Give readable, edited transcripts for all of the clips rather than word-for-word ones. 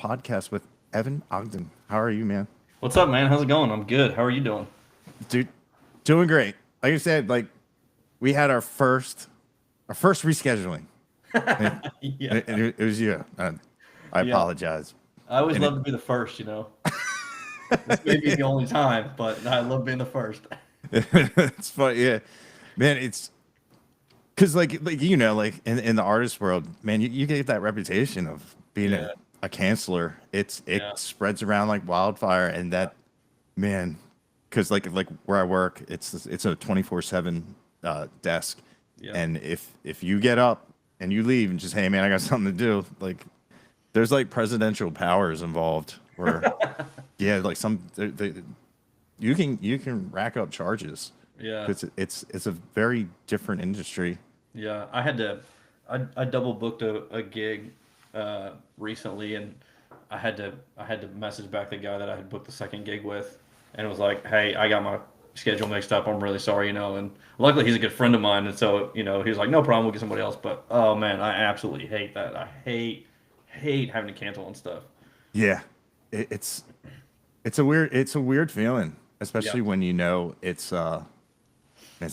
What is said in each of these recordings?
podcast with Evan Ogden. How are you, man? What's up, man? How's it going? I'm good. How are you doing? Dude, doing great. Like I said, like we had our first rescheduling. And Yeah, it was you. I yeah. apologize. I always And love to be the first. This may be the only time, but I love being the first. it's funny, yeah. Man, it's because like in the artist world, man, you get that reputation of being Yeah, a canceller. It yeah, spreads around like wildfire, and that man, because like where I work, it's a 24/7 desk, yeah. and if you get up and you leave and just, hey man, I got something to do, like there's like presidential powers involved, where yeah, like you can rack up charges Yeah, because it's a very different industry. yeah. I double booked a gig recently, and I had to message back the guy that I had booked the second gig with, and it was like, hey, I got my schedule mixed up. I'm really sorry. And luckily he's a good friend of mine, and so he was like, no problem, we'll get somebody else. But oh man, I absolutely hate that. I hate having to cancel on stuff. Yeah, it's a weird feeling, Yeah. especially when it's a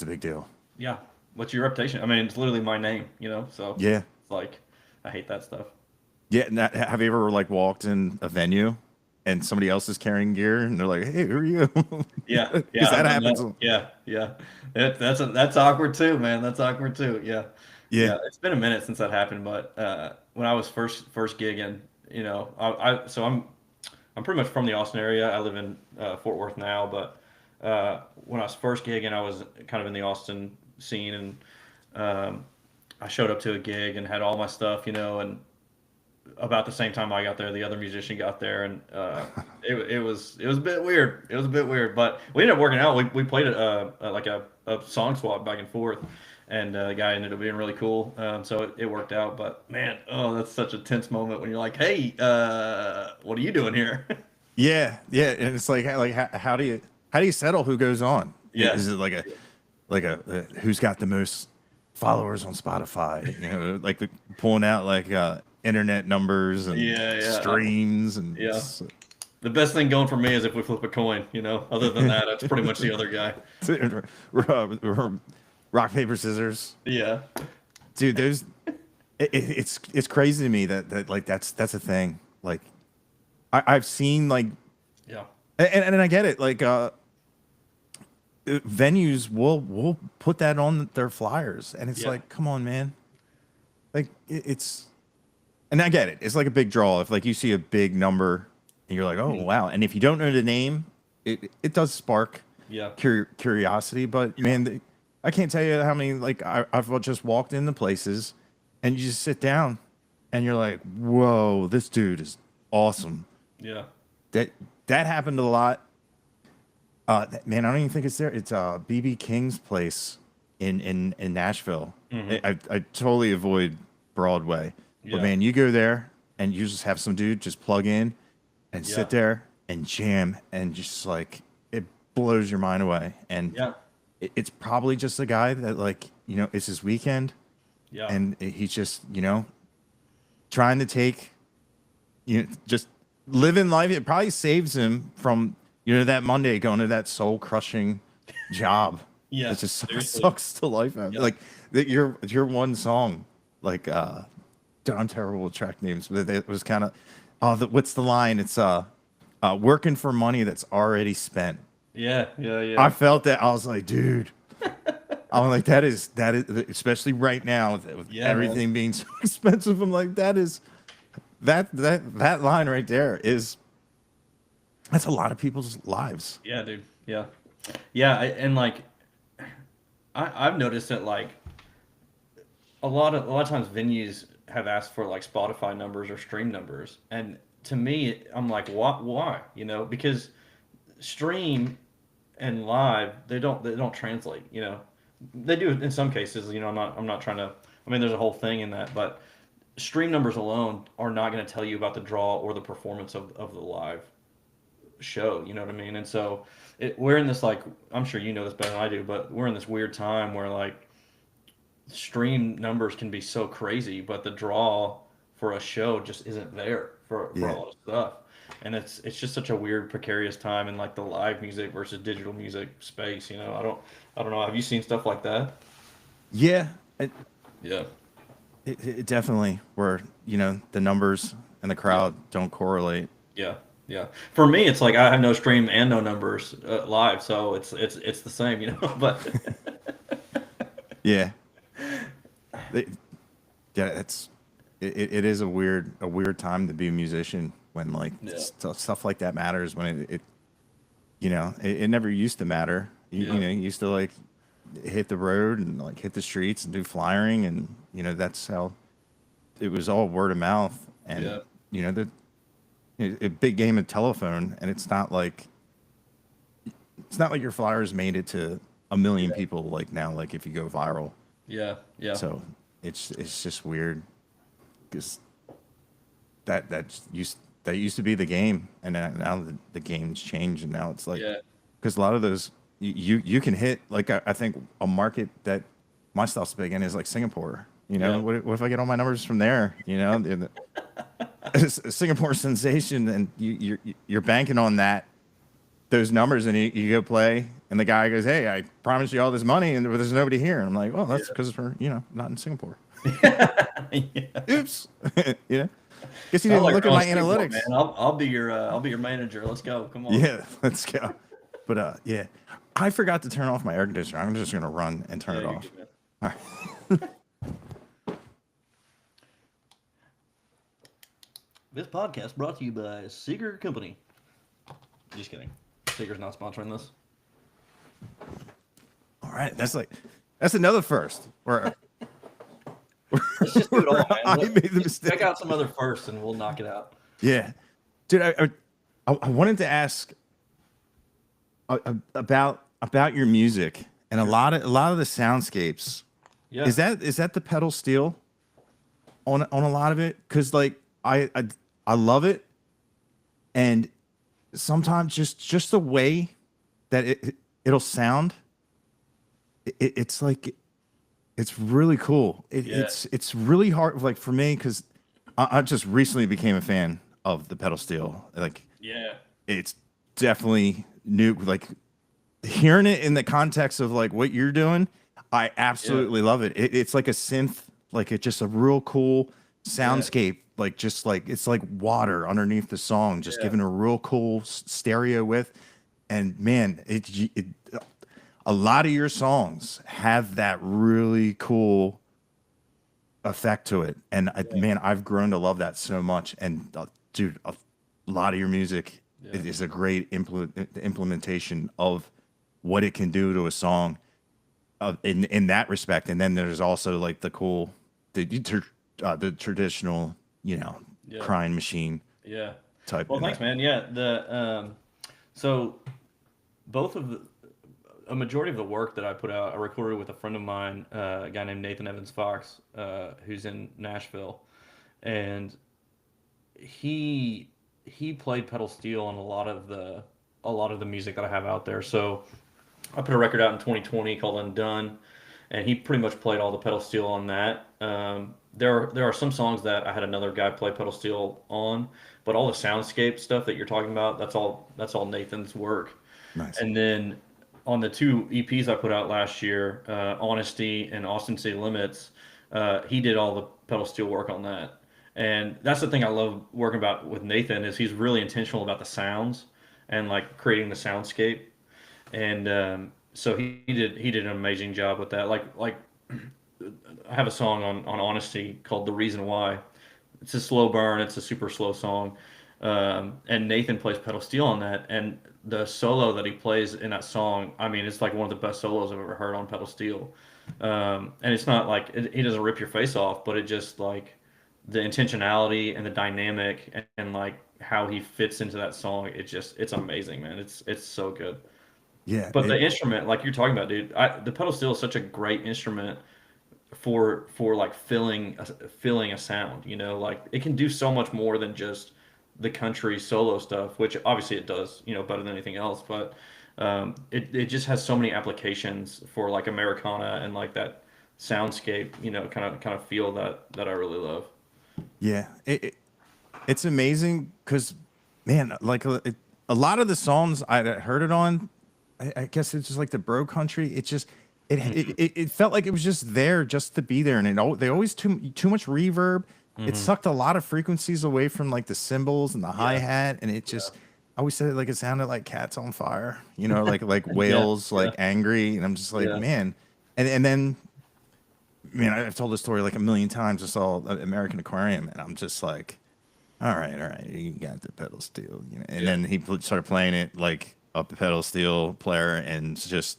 big deal. Yeah. What's your reputation? I mean, it's literally my name. So Yeah. it's like I hate that stuff. Yeah, have you ever like walked in a venue and somebody else is carrying gear and they're like, "Hey, who are you?" Yeah, Because yeah, I've that done happens. that. Yeah, yeah. That's awkward too, man. That's awkward too. Yeah, Yeah, yeah. It's been a minute since that happened, but when I was first gigging, I'm pretty much from the Austin area. I live in Fort Worth now, but when I was first gigging, I was kind of in the Austin scene, and um, I showed up to a gig and had all my stuff, and about the same time I got there, the other musician got there, and it was a bit weird. It was a bit weird, but we ended up working out. We played like a song swap back and forth, and the guy ended up being really cool. So it worked out. But man, oh, that's such a tense moment when you're like, hey, what are you doing here? yeah, and it's like how do you settle who goes on? Yeah, Is it like a who's got the most followers on Spotify? Like pulling out like internet numbers and yeah, yeah, streams and yeah. The best thing going for me is if we flip a coin. Other than that, it's pretty much the other guy. rock paper scissors. Yeah, Dude, it's crazy to me that like that's a thing. Like I've seen like, yeah, and I get it, like venues will put that on their flyers, and it's yeah, like, come on, man. Like it's and I get it, it's like a big draw if like you see a big number and you're like, oh mhm, wow, and if you don't know the name, it does spark yeah, curiosity. But yeah, man, I can't tell you how many, like I've just walked into places and you just sit down and you're like, whoa, this dude is awesome. yeah. That that happened a lot. Man, I don't even think it's there. It's BB King's place in Nashville. Hmm. I totally avoid Broadway, but Yeah, man, you go there and you just have some dude just plug in and yeah, sit there and jam, and just like it blows your mind away. And yeah, it's probably just a guy that, like, it's his weekend, yeah, and he's just trying to take, just living life. It probably saves him from that Monday going to that soul crushing job. yeah. It just Seriously. sucks the life out. Yeah. Like your one song, like dude, I'm terrible with track names, but it was kind of, what's the line? It's working for money that's already spent. Yeah. Yeah. I Yeah. felt that. I was like, dude. I'm like, that is, especially right now with Yeah, man. everything being so expensive. I'm like, that line right there that's a lot of people's lives. Yeah, dude. Yeah. Yeah. And like, I've noticed that like a lot of times venues have asked for like Spotify numbers or stream numbers, and to me, I'm like, what? Why? Because stream and live they don't translate. They do in some cases. I'm not trying to. I mean, there's a whole thing in that, but stream numbers alone are not going to tell you about the draw or the performance of the live show. You know what I mean? And so we're in this like, I'm sure you know this better than I do, but we're in this weird time where like stream numbers can be so crazy, but the draw for a show just isn't there for a Yeah. lot of stuff. And it's just such a weird precarious time in like the live music versus digital music space, you know. I don't know. Have you seen stuff like that? Yeah. Yeah. It definitely where, the numbers and the Yeah. crowd don't correlate. Yeah. Yeah. For me, it's like I have no stream and no numbers live, so it's the same, you know. But Yeah. They, yeah, it is a weird time to be a musician when like yeah. stuff like that matters when it never used to matter. Yeah. You used to like hit the road and like hit the streets and do flyering, and that's how it was, all word of mouth. And Yeah. the a big game of telephone, and it's not like your flyers made it to a million Yeah. people like now, like if you go viral. Yeah. Yeah. So it's just weird because that used to be the game, and now the game's changed, and now it's like, Yeah. because a lot of those you can hit, like, I think a market that my stuff's big in is like Singapore. Yeah. What if I get all my numbers from there? It's a Singapore sensation, and you're banking on those numbers, and you go play, and the guy goes, "Hey, I promised you all this money, and there's nobody here." And I'm like, "Well, that's because we're not in Singapore." Yeah. Oops. you know, Guess you I didn't like look at Ron my Stigmore, analytics. man. I'll be your manager. Let's go. Come on. Yeah, let's go. But yeah, I forgot to turn off my air conditioner. I'm just gonna run and turn Yeah, it you're off. good, man. All right. This podcast brought to you by Seeger Company. Just kidding. Seeger's not sponsoring this. All right, that's another first. Where Let's just do it all, man. I made the mistake. Check out some other firsts, and we'll knock it out. Yeah, dude, I wanted to ask about your music, and a lot of the soundscapes. Yeah. Is that the pedal steel on a lot of it? Because like I love it, and sometimes just the way that it'll sound, it's like it's really cool. Yeah. It's really hard, like for me, because I just recently became a fan of the pedal steel. Like Yeah. it's definitely new. Like hearing it in the context of like what you're doing, I absolutely love it. It's like a synth, like it's just a real cool soundscape. Like just like it's like water underneath the song, just Yeah. giving a real cool stereo width. And man, a lot of your songs have that really cool effect to it. And man, I've grown to love that so much. And dude, a lot of your music Yeah. is a great implementation of what it can do to a song, in that respect. And then there's also like the traditional, Yeah. crying machine Yeah. type. Well, in thanks, there. man. Yeah. So both of a majority of the work that I put out, I recorded with a friend of mine, a guy named Nathan Evans Fox, who's in Nashville, and he played pedal steel on a lot of the music that I have out there. So I put a record out in 2020 called Undone, and he pretty much played all the pedal steel on that. There are some songs that I had another guy play pedal steel on, but all the soundscape stuff that you're talking about, that's all Nathan's work. Nice. And then on the two EPs I put out last year, Honesty and Austin City Limits, he did all the pedal steel work on that. And that's the thing I love working about with Nathan is he's really intentional about the sounds and like creating the soundscape. And so he did an amazing job with that. Like I have a song on Honesty called The Reason Why. It's a slow burn. It's a super slow song. And Nathan plays pedal steel on that. And the solo that he plays in that song, I mean, it's like one of the best solos I've ever heard on pedal steel. And it's not like he doesn't rip your face off, but it just like the intentionality and the dynamic and like how he fits into that song. It's amazing, man. It's so good. Yeah. But the instrument, like you're talking about, dude, the pedal steel is such a great instrument for like filling a sound. You know, like it can do so much more than just the country solo stuff, which obviously it does, better than anything else. But it just has so many applications for like Americana and like that soundscape, kind of feel that I really love. Yeah, it's amazing because, man, like a lot of the songs I heard it on, I guess it's just like the bro country. It just Hmm. it felt like it was just there just to be there, and they always too much reverb. It Hmm. sucked a lot of frequencies away from like the cymbals and the hi Yeah, hat, and it yeah, just. I always said it like it sounded like cats on fire, like yeah, whales yeah, like angry, and I'm just like, yeah, man, and then man, I've told this story like a million times. I saw American Aquarium, and I'm just like, all right, you got the pedal steel, And yeah, then he started playing it like up the pedal steel player, and it's just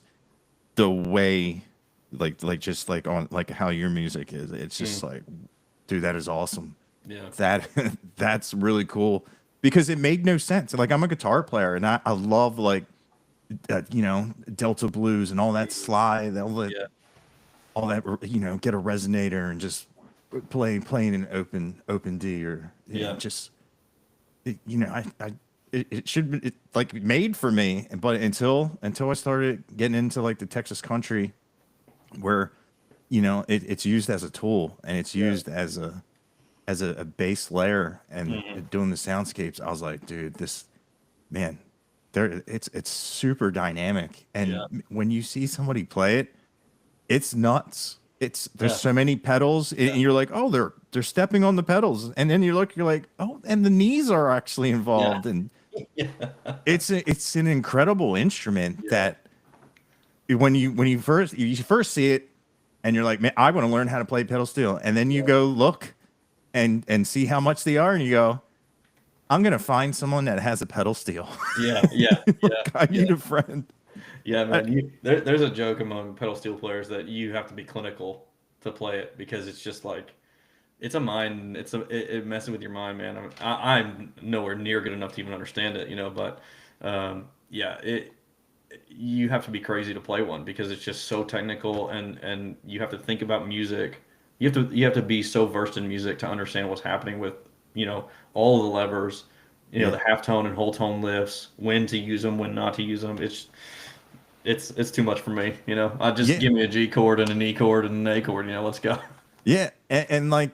the way, just like on like how your music is. It's just mm, like, dude, that is awesome. yeah, That that's really cool because it made no sense. Like I'm a guitar player, and I love like Delta blues and all that slide, yeah, all that get a resonator and just playing an open D or yeah, just it should be like made for me, but until I started getting into like the Texas country where it's used as a tool and it's yeah. used as a bass layer and Hmm. doing the soundscapes. I was like, dude, this man, there it's super dynamic, Yeah, and when you see somebody play it, it's nuts. There's yeah, so many pedals, and yeah, you're like, oh, they're stepping on the pedals, and then you're like, oh, and the knees are actually yeah, involved, and yeah, it's an incredible instrument yeah, that when you first see it, and you're like, man, I want to learn how to play pedal steel, and then you yeah, go look and see how much they are, and you go, I'm gonna find someone that has a pedal steel. yeah, yeah, yeah, Like, I yeah. need a friend. Yeah, I, man. There's a joke among pedal steel players that you have to be clinical to play it because it's just like it's a mind. It messes with your mind, man. I'm nowhere near good enough to even understand it, But yeah, you have to be crazy to play one because it's just so technical and you have to think about music. You have to be so versed in music to understand what's happening with all the levers, yeah, the half tone and whole tone lifts, when to use them, when not to use them. It's too much for me. I just yeah, give me a G chord and an E chord and an A chord. Let's go. yeah, and like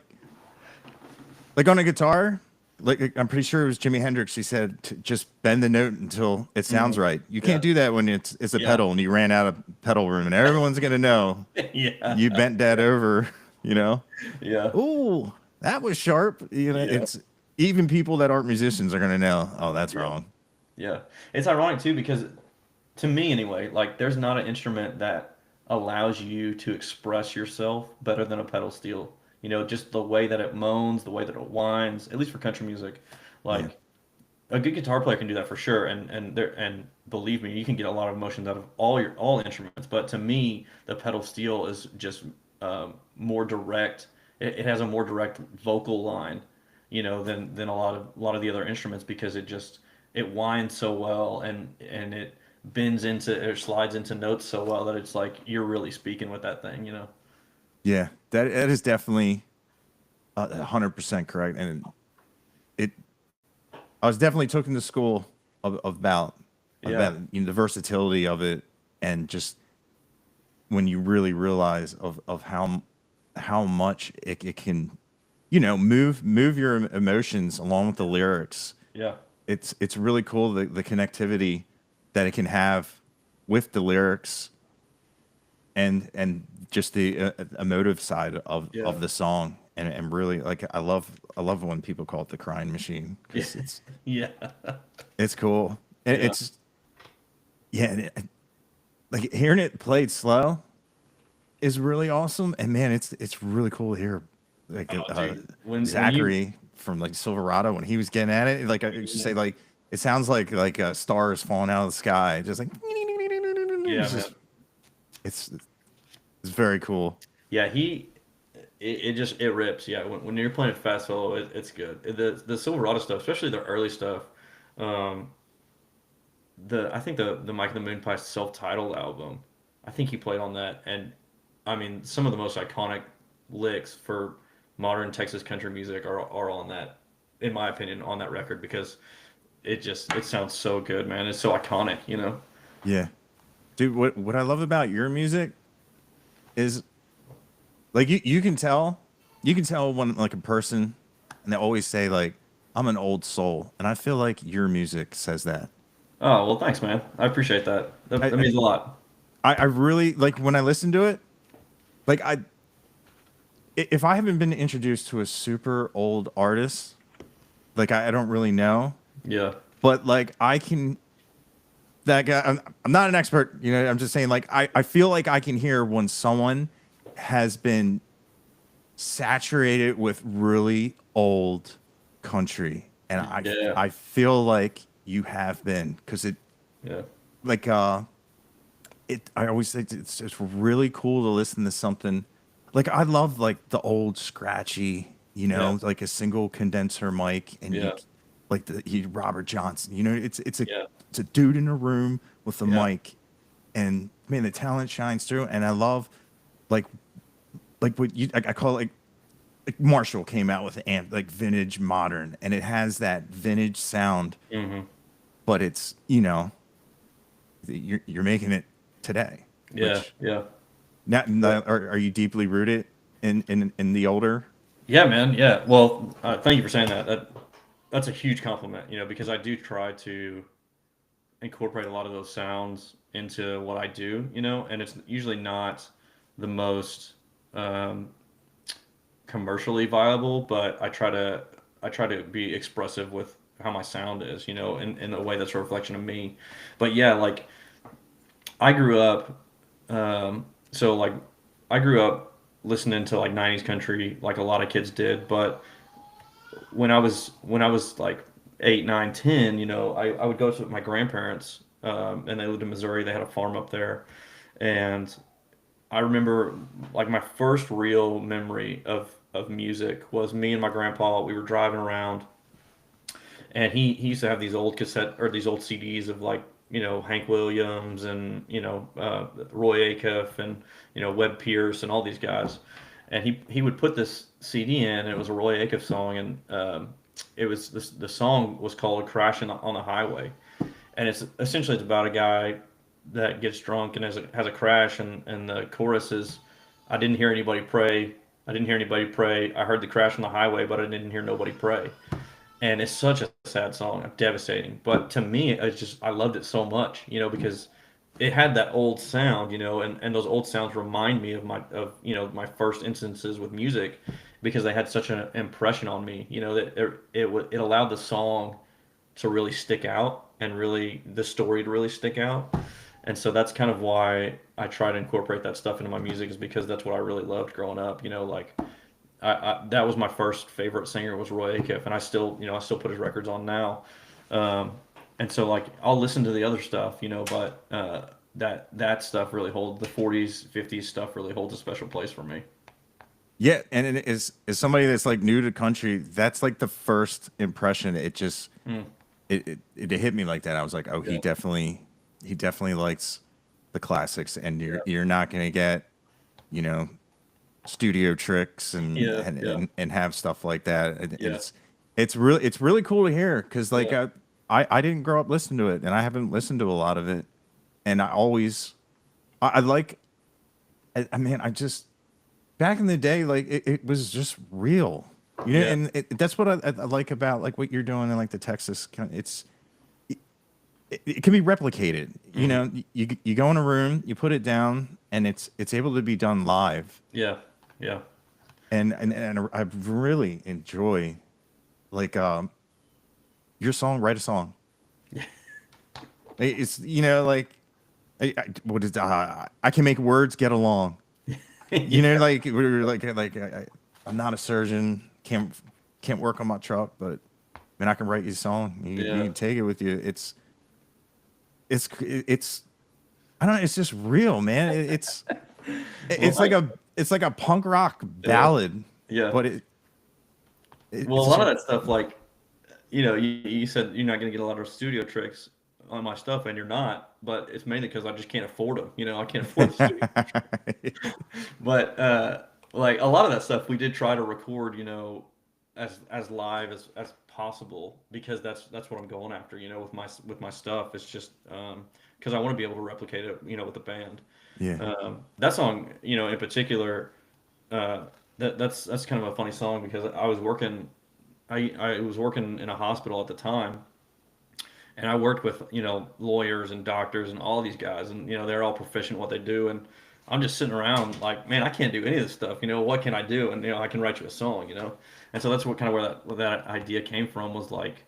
on a guitar, like I'm pretty sure it was Jimi Hendrix. He said to just bend the note until it sounds Mhm. right. You Yeah, can't do that when it's a yeah, pedal and you ran out of pedal room, and everyone's gonna know yeah, you bent that over. You know, yeah, ooh, that was sharp. yeah, It's even people that aren't musicians are gonna know. Oh, that's yeah, wrong. yeah. It's ironic too because to me anyway, like there's not an instrument that allows you to express yourself better than a pedal steel. Just the way that it moans, the way that it whines, at least for country music. Yeah, Like a good guitar player can do that for sure, and believe me, you can get a lot of emotions out of all instruments. But to me, the pedal steel is just more direct. It has a more direct vocal line, than a lot of the other instruments because it winds so well and it bends into or slides into notes so well that it's like you're really speaking with that thing. yeah, that is definitely 100% correct, and it. I was definitely taken to school about Yeah, the versatility of it, and just when you really realize of how much it can move your emotions along with the lyrics. yeah, It's really cool the connectivity that it can have with the lyrics and just the emotive side yeah, of the song, and really like I love when people call it the crying machine yeah, because yeah, it's cool, and yeah. it's yeah, like hearing it played slow is really awesome. And man, it's really cool to hear like Oh, dude, when you Zachary from like Silverado when he was getting at it. Like I used to say, like it sounds like stars falling out of the sky, just like yeah, it's man. just it's it's very cool. Yeah, it rips. Yeah, when you're playing fast solo, it's good. The Silverado stuff, especially the early stuff. Um, I think the Mike and the Moon Pie self-titled album. I think he played on that, and I mean some of the most iconic licks for modern Texas country music are on that, in my opinion, on that record because it sounds so good, man. It's so iconic. Yeah, dude. What I love about your music is like you can tell when like a person and they always say like, "I'm an old soul," and I feel like your music says that. Oh, well, thanks, man. I appreciate that. I That I, means a lot. I really like when I listen to it. Like if I haven't been introduced to a super old artist, like I don't really know, Yeah. but like I can that guy. I'm not an expert, you know. I'm just saying like I feel like I can hear when someone has been saturated with really old country, and Yeah. I feel like you have been because it Yeah. like I always think it's really cool to listen to something like I love like the old scratchy, you Yeah. know, like a single condenser mic, and you Yeah. like Robert Johnson, you know, Yeah. it's a dude in a room with a Yeah. mic, and man, the talent shines through, and I love like what you I call it like Marshall came out with an amp like vintage modern, and it has that vintage sound, Hmm. but it's you know you're making it today, Yeah. which Yeah. Yeah. not are you deeply rooted in the older? Yeah, man. Yeah. Well, thank you for saying that. That's a huge compliment, because I do try to incorporate a lot of those sounds into what I do, and it's usually not the most um, commercially viable, but I try to be expressive with how my sound is, in a way that's a reflection of me. But yeah, like I grew up, so like I grew up listening to like 90s country like a lot of kids did, but when I was like 8, 9, 10, I would go to my grandparents, and they lived in Missouri. They had a farm up there, and I remember like my first real memory of music was me and my grandpa. We were driving around, and he used to have these old cassette or these old CDs of like Hank Williams and Roy Acuff and Webb Pierce and all these guys, and he would put this CD in. And it was a Roy Acuff song, and it was the song was called "Crashing on the Highway," and it's about a guy that gets drunk and has a crash, and the chorus is, "I didn't hear anybody pray. I didn't hear anybody pray. I heard the crash on the highway, but I didn't hear nobody pray." And it's such a sad song, devastating. But to me, I loved it so much, because it had that old sound, and those old sounds remind me of my first instances with music, because they had such an impression on me, that it allowed the song to really stick out and really the story to really stick out. And so that's kind of why I try to incorporate that stuff into my music, is because that's what I really loved growing up. Like that was my first favorite singer was Roy Acuff, and I still put his records on now. Um, and so like I'll listen to the other stuff, but that stuff really holds the 40s, 50s stuff really holds a special place for me. Yeah, and it is as somebody that's like new to country, that's like the first impression. It just Mm, it hit me like that. I was like, oh, yeah, he definitely likes the classics, and yeah, you're not gonna get you know studio tricks yeah, yeah, and have stuff like that. And yeah, it's really cool to hear because like yeah. I didn't grow up listening to it, and I haven't listened to a lot of it, and I always I like I mean I just back in the day like it was just real, you know, Yeah. and that's what I like about like what you're doing in like the Texas it can be replicated, you Hmm. know. You go in a room, you put it down, and it's able to be done live, Yeah. Yeah. and I really enjoy like your song, write a song. It's you know like what is I can make words get along. You know, Yeah. like we're like I'm not a surgeon, can't work on my truck, but man, I can write you a song. You Yeah. can take it with you. It's I don't know. It's just real, man. Well, thanks. It's like a punk rock Yeah. ballad, Yeah. but Well, a it's lot of just that stuff, like, you said you're not going to get a lot of studio tricks on my stuff, and you're not, but it's mainly because I just can't afford them. I can't afford the studio. But like a lot of that stuff, we did try to record, as live as possible, because that's what I'm going after, with my stuff. It's just because I want to be able to replicate it, with the band. yeah. That song, in particular, that's kind of a funny song because I was working I was working in a hospital at the time, and I worked with lawyers and doctors and all these guys, and they're all proficient in what they do, and I'm just sitting around like, man, I can't do any of this stuff. What can I do? And I can write you a song. And so that's what kind of where that idea came from, was like,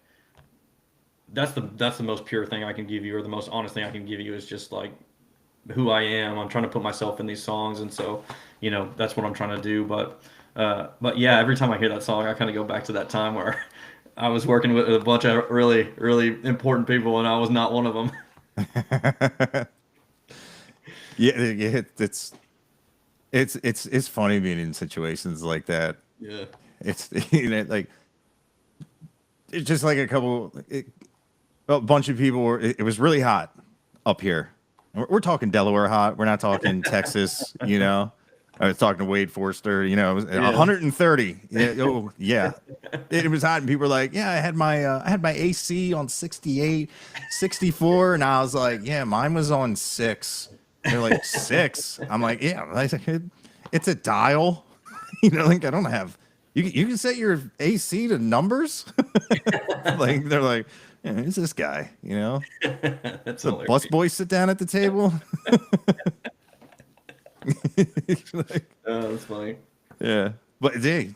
that's the most pure thing I can give you, or the most honest thing I can give you, is just like who I am. I'm trying to put myself in these songs, and so that's what I'm trying to do. But yeah, every time I hear that song, I kind of go back to that time where I was working with a bunch of really really important people, and I was not one of them. Yeah, yeah, it's funny being in situations like that. Yeah. It's like it's just like a bunch of people were. It was really hot up here. We're talking Delaware hot. We're not talking Texas. I was talking to Wade Forster. It was Yeah. 130. Yeah, oh yeah, it was hot, and people were like, "Yeah, I had my AC on 68, 64," and I was like, "Yeah, mine was on 6." They're like, 6. I'm like, "Yeah, it's a dial." Like I don't have. You can set your AC to numbers. Like they're like, yeah, who's this guy? That's The hilarious. bus boys sit down at the table. Like, Oh, that's funny. yeah, but they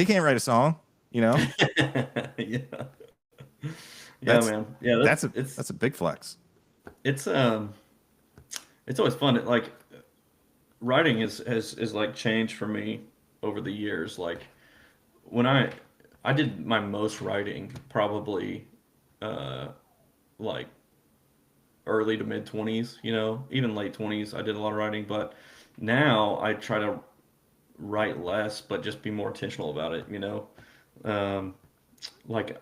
can't write a song. Yeah. Yeah, That's man. Yeah, that's a it's that's a big flex. it's um it's always fun. Like, writing is like changed for me over the years. Like, when I did my most writing probably uh like early to mid 20s, even late 20s I did a lot of writing, but now I try to write less but just be more intentional about it. Um like,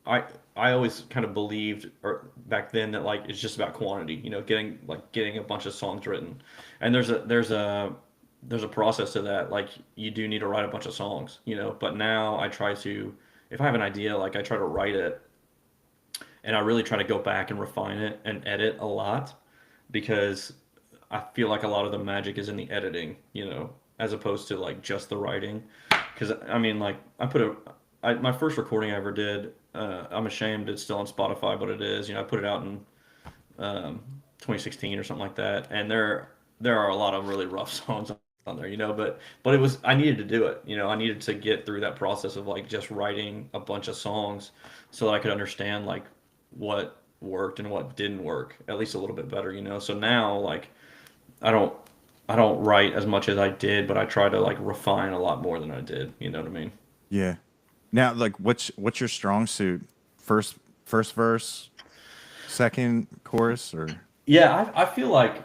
I I always kind of believed, or back then, that like it's just about quantity, getting a bunch of songs written. And there's a process to that. Like, you do need to write a bunch of songs, but now I try to, if I have an idea, like, I try to write it, and I really try to go back and refine it and edit a lot, because I feel like a lot of the magic is in the editing, as opposed to like just the writing. Because I mean, like, my first recording I ever did. I'm ashamed it's still on Spotify, but it is. I put it out in 2016 or something like that, and there are a lot of really rough songs on there, but I needed to do it. I needed to get through that process of like just writing a bunch of songs, so that I could understand like what worked and what didn't work at least a little bit better. So now, like, I don't I don't write as much as I did, but I try to like refine a lot more than I did. You know what I mean? Yeah. Now, like, what's your strong suit? First verse, second chorus, or Yeah, I feel like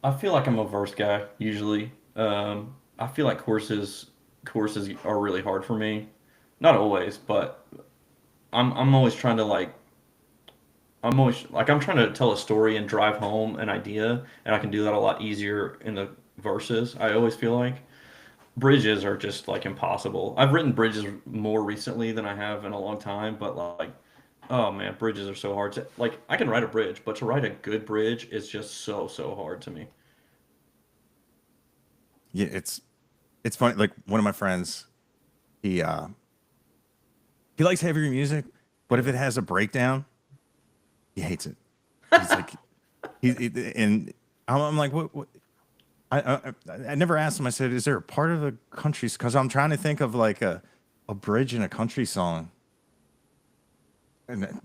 I'm a verse guy usually. I feel like courses are really hard for me. Not always, but I'm always trying to like I'm trying to tell a story and drive home an idea, and I can do that a lot easier in the verses. I always feel like bridges are just like impossible. I've written bridges more recently than I have in a long time, but like, oh man, bridges are so hard to, like, I can write a bridge, but to write a good bridge is just so hard to me. yeah, it's funny. Like one of my friends, he uh he likes heavier music, but if Yeah. it has a breakdown, he hates it. He's like and I'm like, what? I never asked him. I said, is there a part of the country? Because I'm trying to think of like a bridge in a country song, and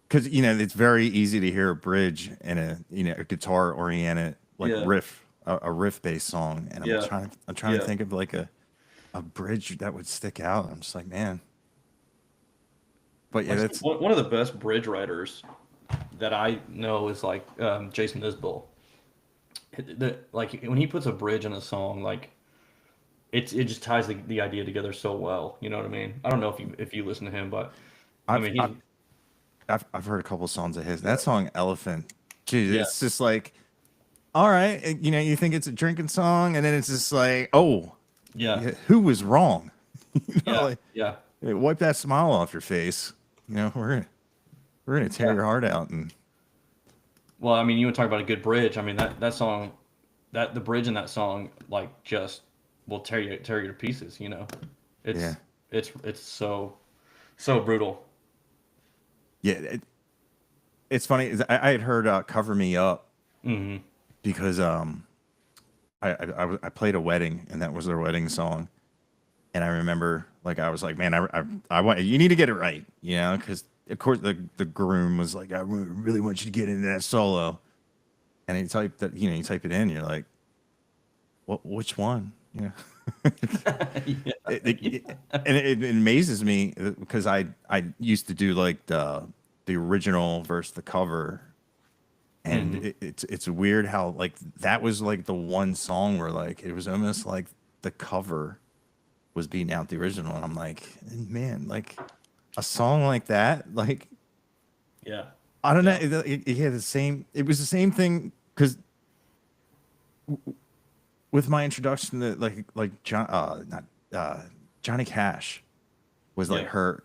because it's very easy to hear a bridge in a guitar oriented like Yeah. riff, a riff based song, and Yeah. I'm trying to Yeah. think of like a bridge that would stick out. I'm just like, man, but yeah, Like, that's one of the best bridge writers that I know is like Jason Isbell. Like, when he puts a bridge in a song, like, it just ties the idea together so well. You know what I mean? I don't know if you listen to him, but I I've mean, I've I've heard a couple songs of his. That yeah, song Elephant, dude, yeah, it's just like, all right, you think it's a drinking song, and then it's just like, oh, yeah, yeah, who was wrong? yeah, Like, yeah. hey, wipe that smile off your face. We're gonna tear Yeah. your heart out, and Well, I mean, you would talk about a good bridge. I mean, that song, the bridge in that song, like, just will tear you to pieces. yeah, It's It's so brutal. Yeah, it's funny. I had heard "Cover Me Up" Hmm. because I played a wedding and that was their wedding song, and I remember like I was like, man, I want you need to get it right, you know, because of course the groom was like, I really want you to get into that solo, and he typed that, you know, you type it in, you're like, what, which one, you know. Yeah, And it amazes me because I used to do like the original versus the cover, and hmm it's weird how like that was like the one song where like it was almost like the cover was beating out the original, and I'm like, man, like a song like that, like yeah, I don't know, yeah, it had the same, it was the same thing because with my introduction to like John, not Johnny Cash was like yeah, her,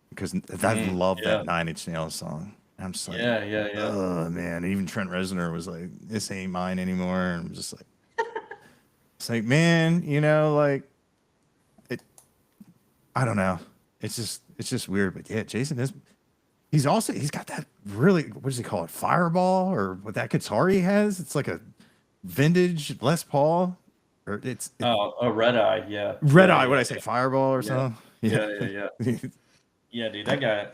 because I love that yeah, Nine Inch Nails song. I'm just like, yeah, yeah, yeah. oh man. Even Trent Reznor was like, this ain't mine anymore. And I'm just like, it's like, man, you know, like it. I don't know. It's just weird. But yeah, Jason is. He's got that really, what does he call it? Fireball, or what that guitar he has? It's like a vintage Les Paul, or it's Oh, a red eye. Yeah, Red yeah, Eye. yeah, What I say, Fireball or yeah, something? yeah, yeah, yeah. Yeah. Yeah, dude, that guy.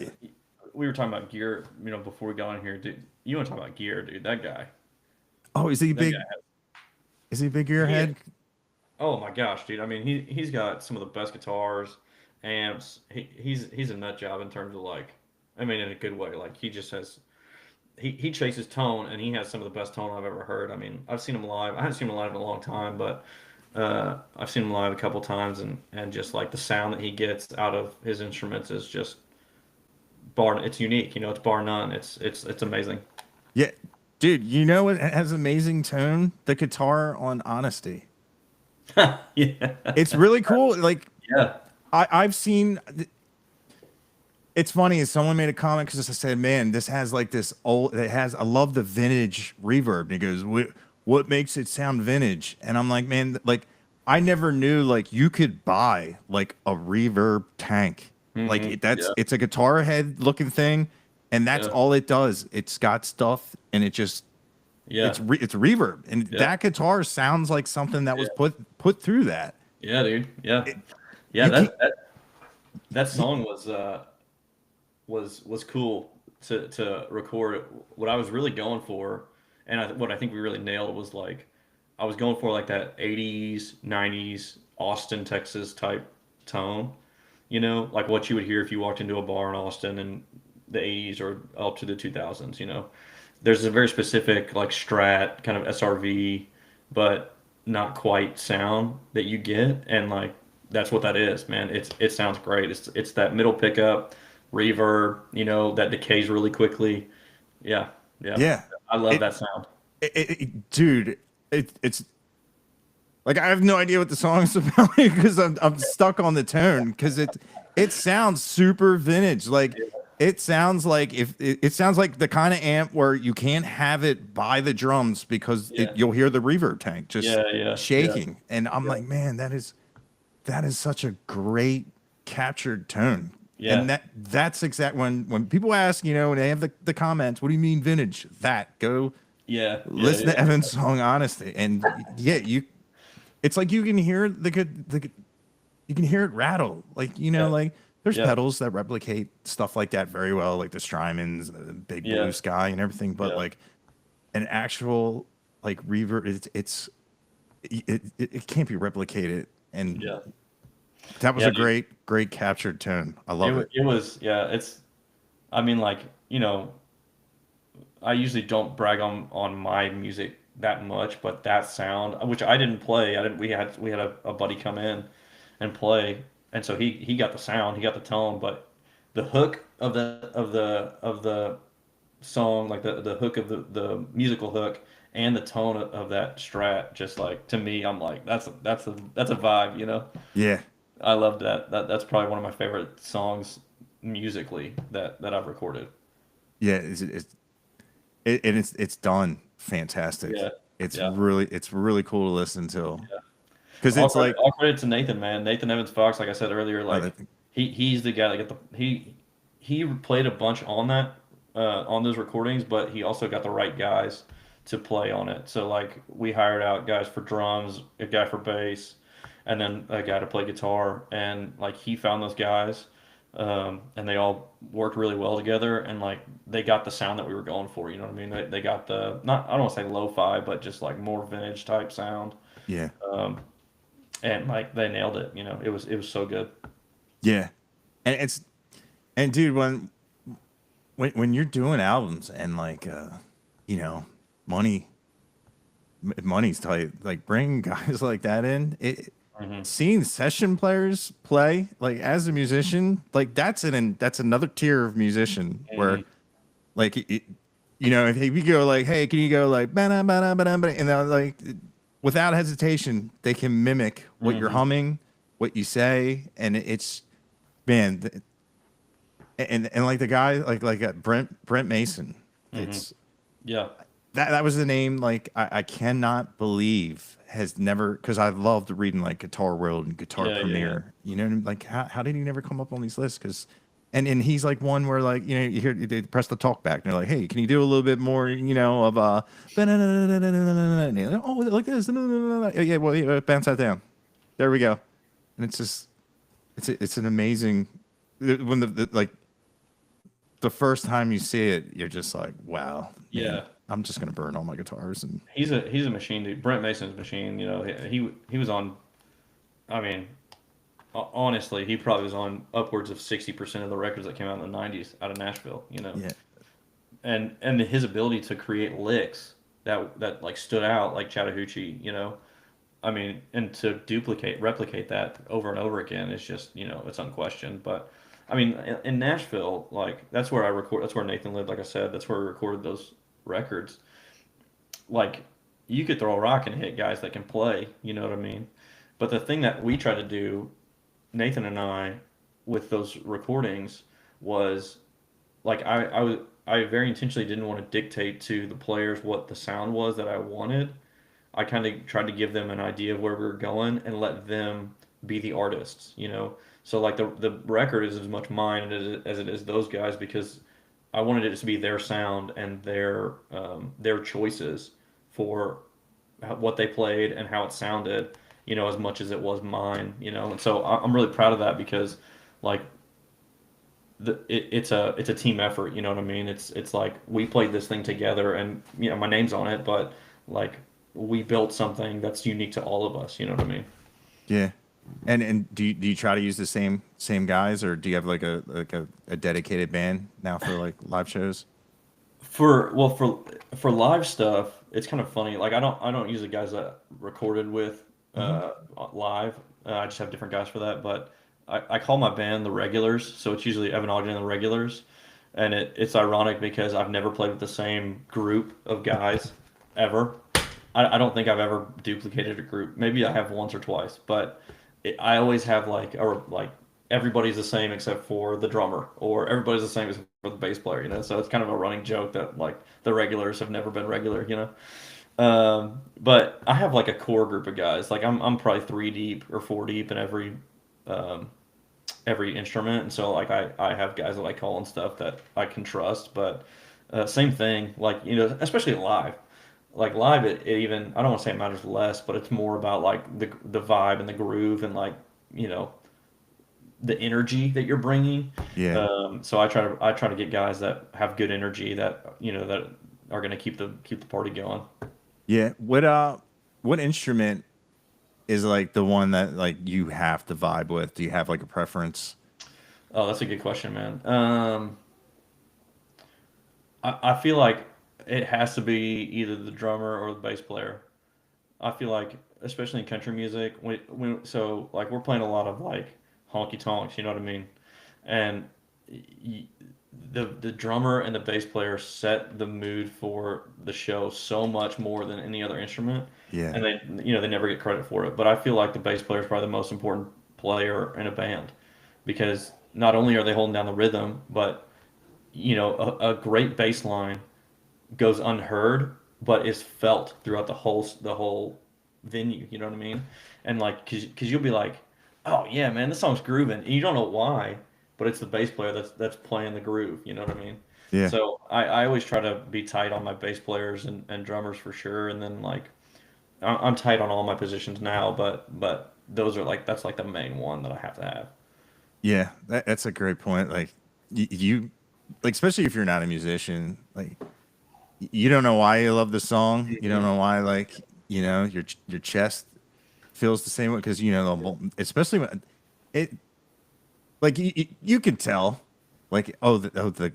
We were talking about gear, before we got on here, dude. You want to talk about gear, dude? That guy. Oh, is he That big? guy. Is he big He. earhead? Oh my gosh, dude. I mean, he's got some of the best guitars, amps. He's a nut job in terms of like, I mean, in a good way. Like he just has. He chases tone, and he has some of the best tone I've ever heard. I mean, I've seen him live. I haven't seen him live in a long time, but I've seen him live a couple times, and just like the sound that he gets out of his instruments is just bar. It's unique. It's bar none. It's amazing. Yeah, dude, you know what has amazing tone? The guitar on Honesty. Yeah, It's really cool. Like yeah, I've seen. It's funny. Someone made a comment because I said, "Man, this has like this old. It has. I love the vintage reverb." And he goes, What makes it sound vintage?" And I'm like, "Man, like I never knew like you could buy like a reverb tank. Like yeah, it's a guitar head looking thing, and that's yeah, all it does. It's got stuff, and it just yeah, it's reverb, and yeah, that guitar sounds like something that was yeah, put through that. yeah, dude. Yeah, It, yeah. you can't. That song was cool to record. What I was really going for, and what I think we really nailed was like, I was going for like that 80s, 90s Austin, Texas type tone. Like what you would hear if you walked into a bar in Austin in the 80s or up to the 2000s. There's a very specific like Strat kind of SRV, but not quite sound that you get, and like that's what that is, man. It sounds great. It's that middle pickup, reverb, that decays really quickly. Yeah, yeah. Yeah, I love it, that sound. dude, it's like I have no idea what the song's about because I'm stuck on the tone because it sounds super vintage. Like it sounds like if it sounds like the kind of amp where you can't have it by the drums because Yeah, you'll hear the reverb tank just yeah, yeah, yeah, shaking. And I'm yeah, like, man, that is such a great captured tone. yeah, And that's exact when people ask, you know, and they have the comments, what do you mean vintage? That go yeah, yeah, listen yeah, to Evan's song Honesty. And yeah, it's like you can hear you can hear it rattle. Like, you know, yeah, like there's yeah, pedals that replicate stuff like that very well, like the Strymons, the Big yeah, Blue Sky and everything, but yeah, like an actual like reverb, it can't be replicated. And yeah, that was yeah, a dude. great captured tone. I love it. It was, yeah. I mean, like, I usually don't brag on my music that much, but that sound, which I didn't play, I didn't. We had a buddy come in and play, and so he got the sound, he got the tone, but the hook of the song, like the hook of the musical hook and the tone of that strat, just like to me, I'm like that's a vibe. Yeah. I love that. That's probably one of my favorite songs musically that I've recorded. Yeah, it's done fantastic. Yeah, yeah, It's really cool to listen to. because it's like All credit to Nathan, man. Nathan Evans Fox, like I said earlier, oh, like he's the guy that got he played a bunch on that on those recordings, but he also got the right guys to play on it. So like we hired out guys for drums, a guy for bass, and then a guy to play guitar, and like he found those guys, and they all worked really well together, and like they got the sound that we were going for. You know what I mean? They got the not I don't want to say lo-fi, but just like more vintage type sound. yeah, Um, and like they nailed it. You know, it was so good. yeah, and it's and dude, when you're doing albums and like you know, money money's tight, like bring guys like that in. Hmm. Seeing session players play like as a musician, like that's another tier of musician where Hmm. like you know, if we go like, hey, can you go like ba-da, ba-da, ba-da, ba-da, and they're like without hesitation they can mimic what you're Hmm. humming, what you say, and it's man and like the guy like Brent Mason, Hmm. it's Yeah, that was the name like I cannot believe has never because I loved reading like Guitar World and Guitar yeah. Premiere. You know, like how did he never come up on these lists? Because and he's like one where like you know you hear they press the talk back and they're like, hey, can you do a little bit more you know of oh like this yeah well yeah, bounce that down. There we go. And it's just it's an amazing when like the first time you see it, you're just like, wow, man, Yeah. I'm just gonna burn all my guitars and He's a machine, dude. Brent Mason's a machine. You know, he was on. I mean, honestly, he probably was on upwards of 60% of the records that came out in the '90s out of Nashville. You know, yeah, and his ability to create licks that like stood out like Chattahoochee. You know, I mean, and to replicate that over and over again is just, you know, it's unquestioned. But I mean, in Nashville, like that's where I record. That's where Nathan lived. Like I said, that's where we recorded those records. Like you could throw a rock and hit guys that can play. You know what I mean? But the thing that we try to do, Nathan and I, with those recordings, was like I very intentionally didn't want to dictate to the players what the sound was that I wanted. I kind of tried to give them an idea of where we were going and let them be the artists, you know. So like the record is as much mine as it is those guys because I wanted it to be their sound and their choices for what they played and how it sounded, you know, as much as it was mine, you know. And so I'm really proud of that because like it's a team effort, you know what I mean? It's like we played this thing together and you know my name's on it, but like we built something that's unique to all of us, you know what I mean? yeah. And do you try to use the same guys or do you have like a dedicated band now for like live shows? For well for live stuff, it's kind of funny. Like I don't use the guys that recorded with Hmm. uh live. I just have different guys for that, but I call my band the Regulars, so it's usually Evan Ogden and the Regulars. And it's ironic because I've never played with the same group of guys ever. I don't think I've ever duplicated a group. Maybe I have once or twice, but I always have like or like everybody's the same except for the drummer, or everybody's the same except for the bass player. You know, so it's kind of a running joke that like the regulars have never been regular. You know, but I have like a core group of guys. Like I'm probably three deep or four deep in um, every instrument, and so like I have guys that I call and stuff that I can trust. But same thing, like you know, especially live. Like live, it even I don't want to say it matters less, but it's more about like the vibe and the groove and like you know the energy that you're bringing. Yeah. So I try to get guys that have good energy that you know that are going to keep the party going. Yeah. What instrument is like the one that like you have to vibe with? Do you have like a preference? Oh, that's a good question, man. I feel like it has to be either the drummer or the bass player. I feel like, especially in country music, so like we're playing a lot of like honky tonks, you know what I mean? And y- the drummer and the bass player set the mood for the show so much more than any other instrument, Yeah. and they never get credit for it. But I feel like the bass player is probably the most important player in a band because not only are they holding down the rhythm, but you know a great bass line goes unheard, but is felt throughout the whole venue. You know what I mean? And like, cause you'll be like, oh yeah, man, this song's grooving, and you don't know why, but it's the bass player that's playing the groove. You know what I mean? Yeah. So I always try to be tight on my bass players and drummers for sure, and then like I'm tight on all my positions now, but those are like that's like the main one that I have to have. Yeah, that's a great point. Like you, like especially if you're not a musician, like you don't know why you love the song. You don't Mhm. know why, like your chest feels the same way because especially when it like you could tell, like the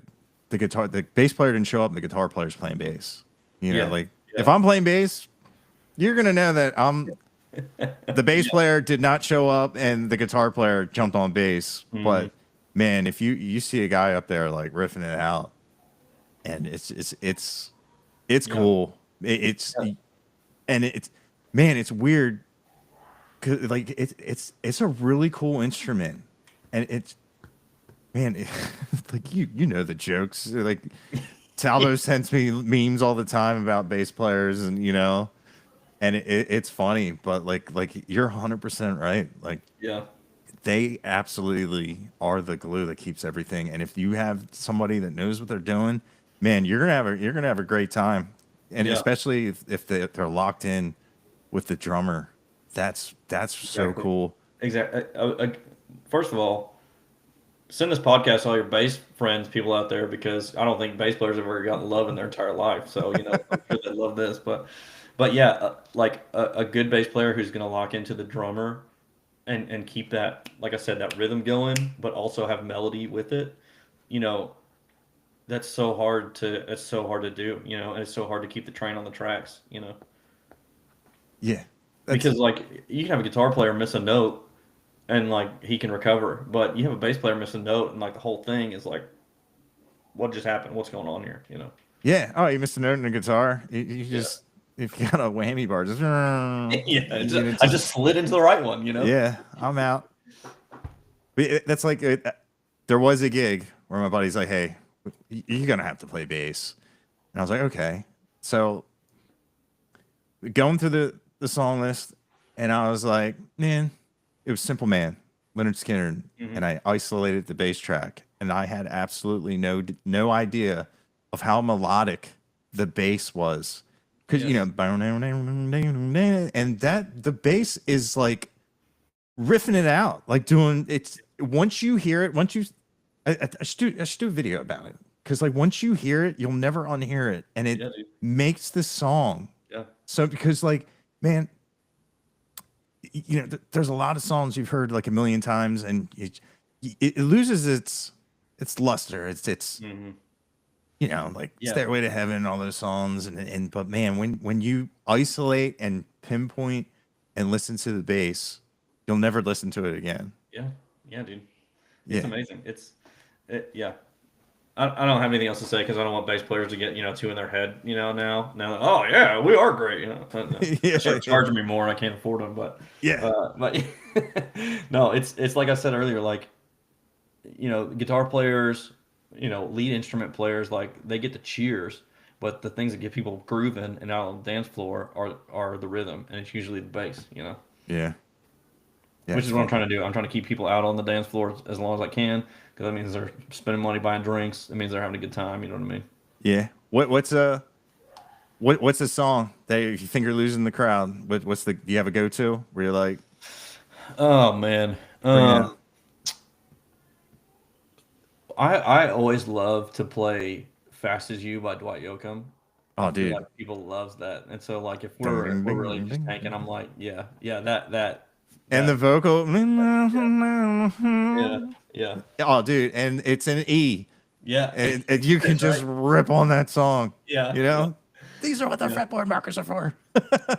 guitar the bass player didn't show up, and the guitar player's playing bass. Yeah, Like if yeah, I'm playing bass, you're gonna know that the bass yeah. player did not show up and the guitar player jumped on bass. Hmm. But man, if you see a guy up there like riffing it out, and it's Yeah, cool. It's yeah, and it's man, it's weird 'cause, like it's a really cool instrument, and it's man, like you know the jokes like Talbo sends me memes all the time about bass players, and and it's funny, but like you're 100% right. Like yeah, they absolutely are the glue that keeps everything. And if you have somebody that knows what they're doing, man, you're gonna have a great time. And yeah. especially if they're locked in with the drummer, that's so Exactly. cool. Exactly. First of all, send this podcast to all your bass friends, people out there, because I don't think bass players have ever gotten love in their entire life. So I'm sure they love this. But yeah, like a good bass player who's going to lock into the drummer and keep that, like I said, that rhythm going, but also have melody with it. You know, that's so hard to do. And it's so hard to keep the train on the tracks. Yeah, that's Because like you can have a guitar player miss a note and like he can recover. But you have a bass player miss a note, and like the whole thing is like, what just happened? What's going on here? yeah. Oh, you missed a note in the guitar. You Yeah, just if you got a whammy bar, just yeah. I just just slid into the right one. yeah, I'm out. But that's like there was a gig where my buddy's like, "Hey, you're gonna have to play bass," and I was like, "Okay." So going through the song list, and I was like, "Man, it was Simple Man, Leonard Skinner," Hmm. and I isolated the bass track, and I had absolutely no idea of how melodic the bass was, because Yes. and that the bass is like riffing it out, like doing it's once you hear it, once you I should do a video about it because like once you hear it, you'll never unhear it, and it Yeah, dude. makes the song Yeah. so because like man, there's a lot of songs you've heard like a million times, and it loses its luster. It's Hmm. like Yeah. Stairway to Heaven and all those songs, and but man, when you isolate and pinpoint and listen to the bass, you'll never listen to it again. Yeah. Yeah, dude. It's Yeah. amazing. Yeah. I don't have anything else to say because I don't want bass players to get too in their head. Now oh yeah, we are great. No. They Yeah. start charging me more and I can't afford them. Yeah. But no, it's like I said earlier. Like guitar players, lead instrument players, like they get the cheers, but the things that get people grooving and out on the dance floor are the rhythm, and it's usually the bass. Yeah. Yeah. Which It's is what I'm fun. trying to do. I'm trying to keep people out on the dance floor as long as I can because that means they're spending money buying drinks. It means they're having a good time. You know what I mean? Yeah. What's a song that if you think you're losing the crowd? What's the do you have a go to where you're like Oh man. bring it out? I always love to play "Fast as You" by Dwight Yoakam. I Oh, feel dude. like people loves that, and so like if Ding, we're if ding, we're ding, really ding, just ding, tanking, I'm ding. like, yeah, yeah, that And the that vocal. yeah, yeah, yeah, Oh, dude, and it's an E, yeah. and you can That's just right. rip on that song. Yeah, You yeah, know, these are what the yeah, fretboard markers are for.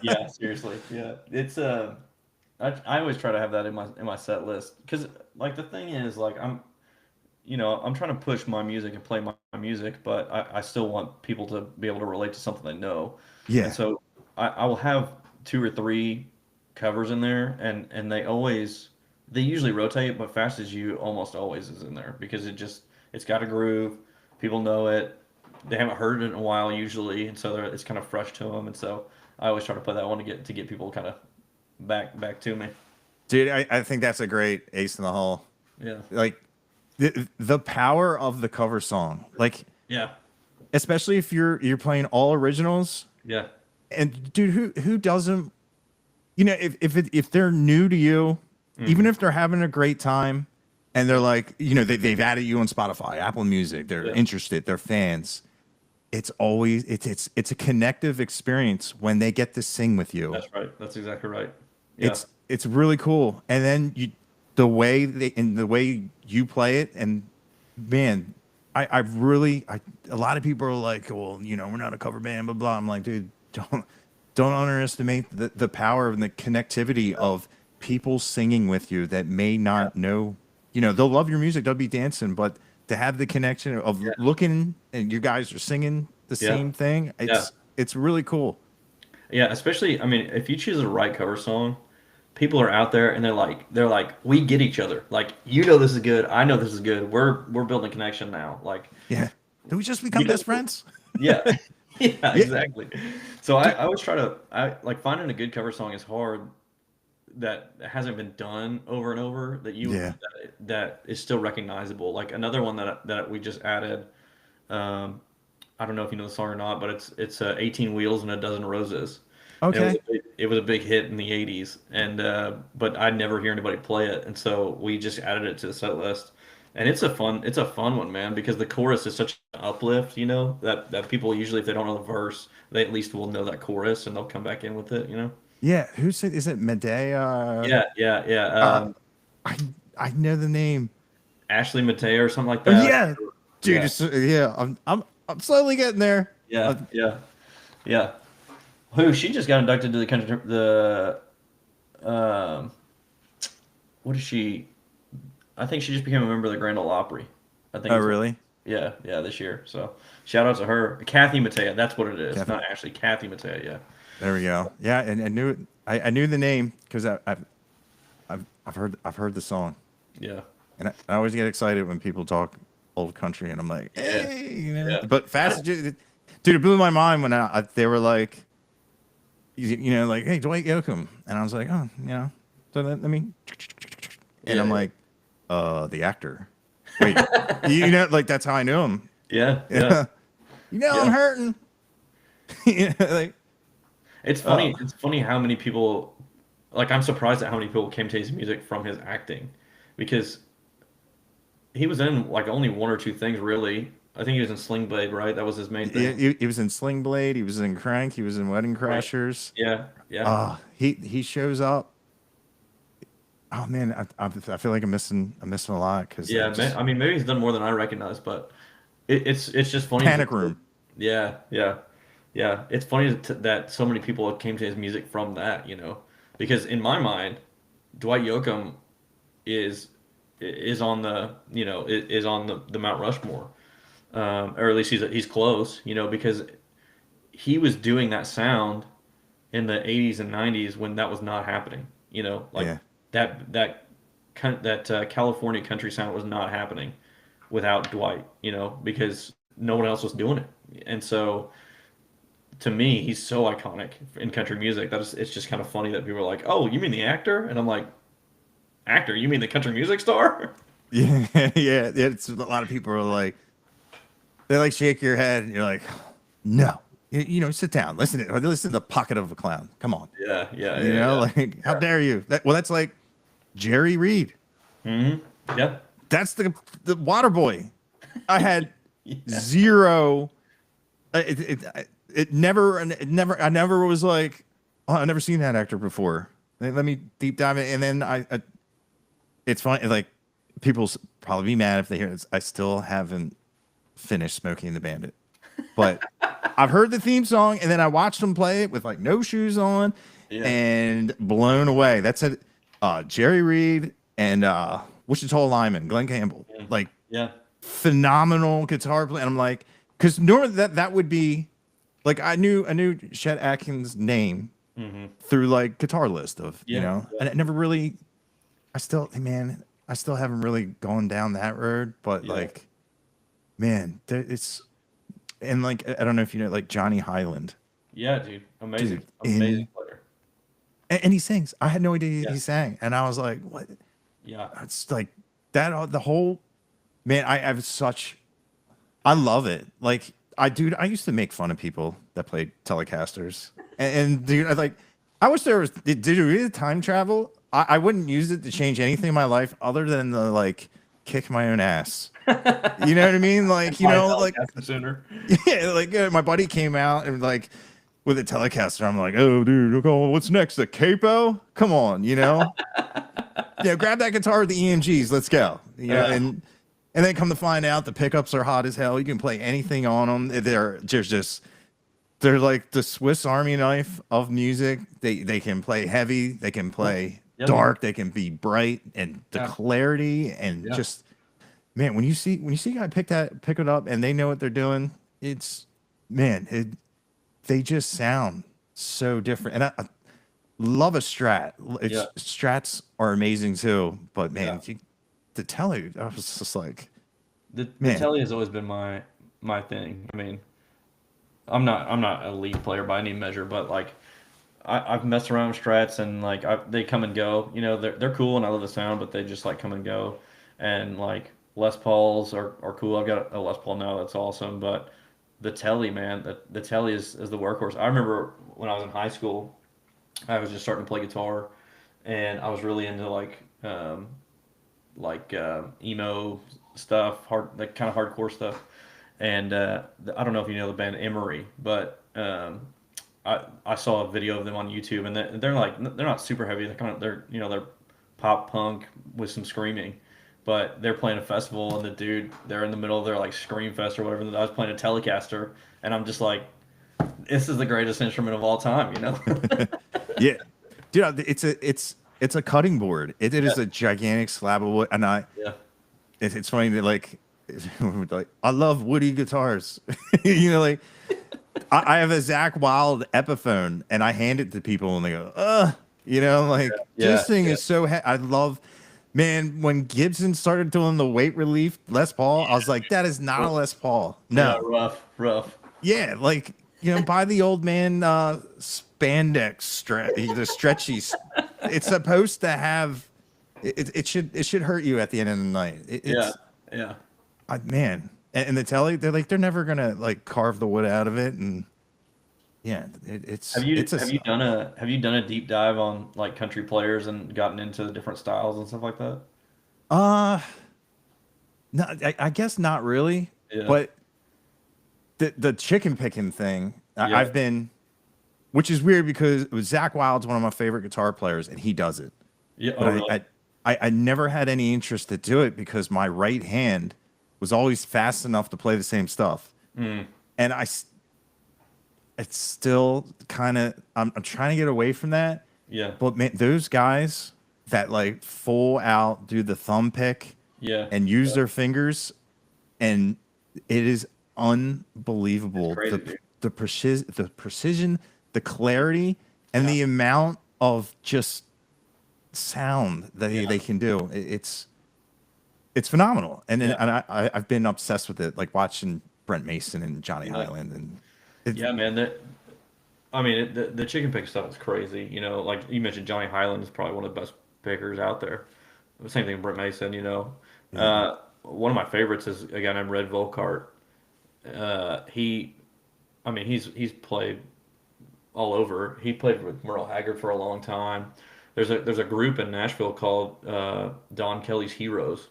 yeah. Seriously, yeah. It's I always try to have that in my set list because like the thing is like I'm trying to push my music and play my music, but I still want people to be able to relate to something they know. And Yeah, so I will have two or three covers in there, and they usually rotate, but Fast as You almost always is in there because it's got a groove, people know it, they haven't heard it in a while usually, and so it's kind of fresh to them, and so I always try to play that one to get people kind of back to me. Dude, I think that's a great ace in the hole. Yeah. Like the power of the cover song. Like Yeah. especially if you're playing all originals. Yeah. And dude, who doesn't, you know, if they're new to you, even Hmm. if they're having a great time and they're like, you know, they've added you on Spotify, Apple Music, they're Yeah. interested, they're fans. It's always it's a connective experience when they get to sing with you. That's right. That's exactly right. Yeah. It's really cool. And then the way you play it, and man, a lot of people are like, well, you know, we're not a cover band, blah blah. I'm like, dude, don't underestimate the power and the connectivity of people singing with you that may Yeah. not know, you know, they'll love your music, they'll be dancing, but to have the connection of Yeah. looking and you guys are singing the Yeah. same thing, Yeah. it's really cool. Yeah. Especially, I mean, if you choose the right cover song, people are out there and they're like, we get each other. Like, you know, this is good. I know this is good. We're building a connection now. Like, Yeah. Did we just become you know, best friends? yeah, yeah, Yeah. exactly. So I always try to, I like finding a good cover song is hard that hasn't been done over and over Yeah. that is still recognizable. Like another one that we just added. Um, I don't know if you know the song or not, but it's 18 Wheels and a Dozen Roses. And Okay. it was a big hit in the 80s, and but I never hear anybody play it, and so we just added it to the set list. And it's a fun one, man, because the chorus is such an uplift, you know, that people usually, if they don't know the verse, they at least will know that chorus and they'll come back in with it, you know. Yeah. Who said, is it Medea? Yeah, yeah, yeah. Uh, I I know the name. Ashley Mateo or something like Oh that. yeah, dude. Yeah, Yeah. I'm slowly getting there. yeah, yeah, yeah. Who she just got inducted to the country the um what is she? I think she just became a member of the Grand Ole Opry. I think Oh it's really? yeah, yeah, this year. So shout out to her, Kathy Mattea. That's what it is, Kathy. not Ashley. Kathy Mattea. Yeah, There we go. Yeah, and I knew it. I knew the name because I've heard the song, yeah, and I always get excited when people talk old country, and I'm like, yeah, hey, you know. yeah, But dude, it blew my mind when they were like, you know, like, hey, Dwight Yoakam, and I was like, oh, you know, so let me, and I'm yeah, like, the actor. Wait, you know, like that's how I knew him. yeah, yeah, Yeah. You know, I'm yeah. hurting. You know, like, It's oh, funny. It's funny how many people, like, I'm surprised at how many people came to his music from his acting, because he was in like only one or two things really. I think he was in Sling Blade, right? That was his main thing. he was in Sling Blade. He was in Crank. He was in Wedding Right. Crashers. Yeah, yeah, He shows up. Oh man, I feel like I'm missing a lot because I yeah. Man, just I mean, maybe he's done more than I recognize, but it's just funny Panic Room. yeah, yeah, yeah. It's funny that so many people came to his music from that, you know, because in my mind, Dwight Yoakam is is on the is on the Mount Rushmore, or at least he's close, you know, because he was doing that sound in the 80s and 90s when that was not happening, you know, like Yeah, that California country sound was not happening without Dwight, you know, because no one else was doing it. And so to me, he's so iconic in country music that it's just kind of funny that people are like, "Oh, you mean the actor?" And I'm like, "Actor? You mean the country music star?" yeah, yeah. It's a lot of people are like they like shake your head and you're like, no, you know, sit down, listen to the Pocket of a Clown. Come on, Yeah, yeah, you yeah, know, yeah. like how dare you? That's like Jerry Reed. Hmm. Yeah. That's the Water Boy. I had Yeah. zero. I never was like, oh, I've never seen that actor before. Let me deep dive in, and then it's funny. Like people probably be mad if they hear this. I still haven't finished Smoking the Bandit, but I've heard the theme song, and then I watched them play it with like no shoes on, Yeah. and blown away. That's it. Jerry Reed and Wichita Lineman, Glenn Campbell, Yeah. like Yeah. phenomenal guitar play. And I'm like, because normally that would be like I knew Chet Atkins' name Hmm. through like guitar list of, you Yeah. know, Yeah. and it never really. I still haven't really gone down that road, but Yeah. like, man, it's and like I don't know if you know like Johnny Highland. Yeah, dude. Amazing. dude. Amazing player. And he sings. I had no idea Yeah. he sang, and I was like, what? Yeah. It's like that. The whole man. I have such. I love it. Like dude. I used to make fun of people that played Telecasters, and dude, I like. I wish there was. Did you really time travel? I wouldn't use it to change anything in my life other than the like kick my own ass. You know what I mean? And Like, buy a like Telecaster sooner. yeah, like my buddy came out and like with a Telecaster. I'm like, oh, dude, look, oh, what's next? The capo? Come on, yeah, grab that guitar with the EMGs. Let's go. And then come to find out the pickups are hot as hell. You can play anything on them. They're like the Swiss Army knife of music. They can play heavy. They can play Yeah, man. dark. They can be bright, and the Yeah. clarity and Yeah. just man, when you see a guy pick it up and they know what they're doing, it's man, they just sound so different. And I love a Strat. Yeah. Strats are amazing too, but man, Yeah. to tell you, I was just like, The man, telly has always been my thing. I mean, I'm not a lead player by any measure, but like I've messed around with strats and like they come and go. You know, they're cool and I love the sound, but they just like come and go. And like Les Pauls are cool. I've got a Les Paul now that's awesome, but the telly, man, the telly is the workhorse. I remember when I was in high school, I was just starting to play guitar, and I was really into emo stuff, hard like kind of hardcore stuff. And I don't know if you know the band Emery, but I saw a video of them on YouTube, and they're like they're not super heavy. They're pop punk with some screaming, but they're playing a festival, and they're in the middle of their like scream fest or whatever. And I was playing a Telecaster, and I'm just like, this is the greatest instrument of all time, you know? yeah, dude, it's a cutting board. It Yeah, is a gigantic slab of wood, and yeah, it's funny that like I love woody guitars, like I have a Zach Wild Epiphone, and I hand it to people, and they go, like yeah, this thing yeah, is so. I love, man. When Gibson started doing the weight relief Les Paul, I was like, that is not a Les Paul. yeah. No, Rough, rough. yeah, like buy the old man spandex the stretchy. It's supposed to have. It should hurt you at the end of the night. Yeah, yeah. Man, and the telly, they're never gonna like carve the wood out of it, and yeah, it's a Have you done a deep dive on like country players and gotten into the different styles and stuff like that? uh no, I guess not really, Yeah, but the chicken picking thing, yeah, I've been, which is weird because Zach Wild's one of my favorite guitar players, and he does it, yeah. but Oh, really? I never had any interest to do it because my right hand was always fast enough to play the same stuff, Mm, and it's still kind of I'm trying to get away from that. yeah, But man, those guys that like full out do the thumb pick yeah, and use yeah. their fingers, and it is It's unbelievable crazy, dude. the precision, the clarity, and Yeah, the amount of just sound that yeah, they can do. It's phenomenal, yeah, and I've been obsessed with it, like watching Brent Mason and Johnny yeah, Highland, and it, yeah, man. I mean, the chicken pick stuff is crazy. You know, like you mentioned, Johnny Highland is probably one of the best pickers out there. Same thing with Brent Mason. yeah, One of my favorites is a guy named Red Volkart. He, I mean, he's played all over. He played with Merle Haggard for a long time. There's a group in Nashville called Don Kelly's Heroes,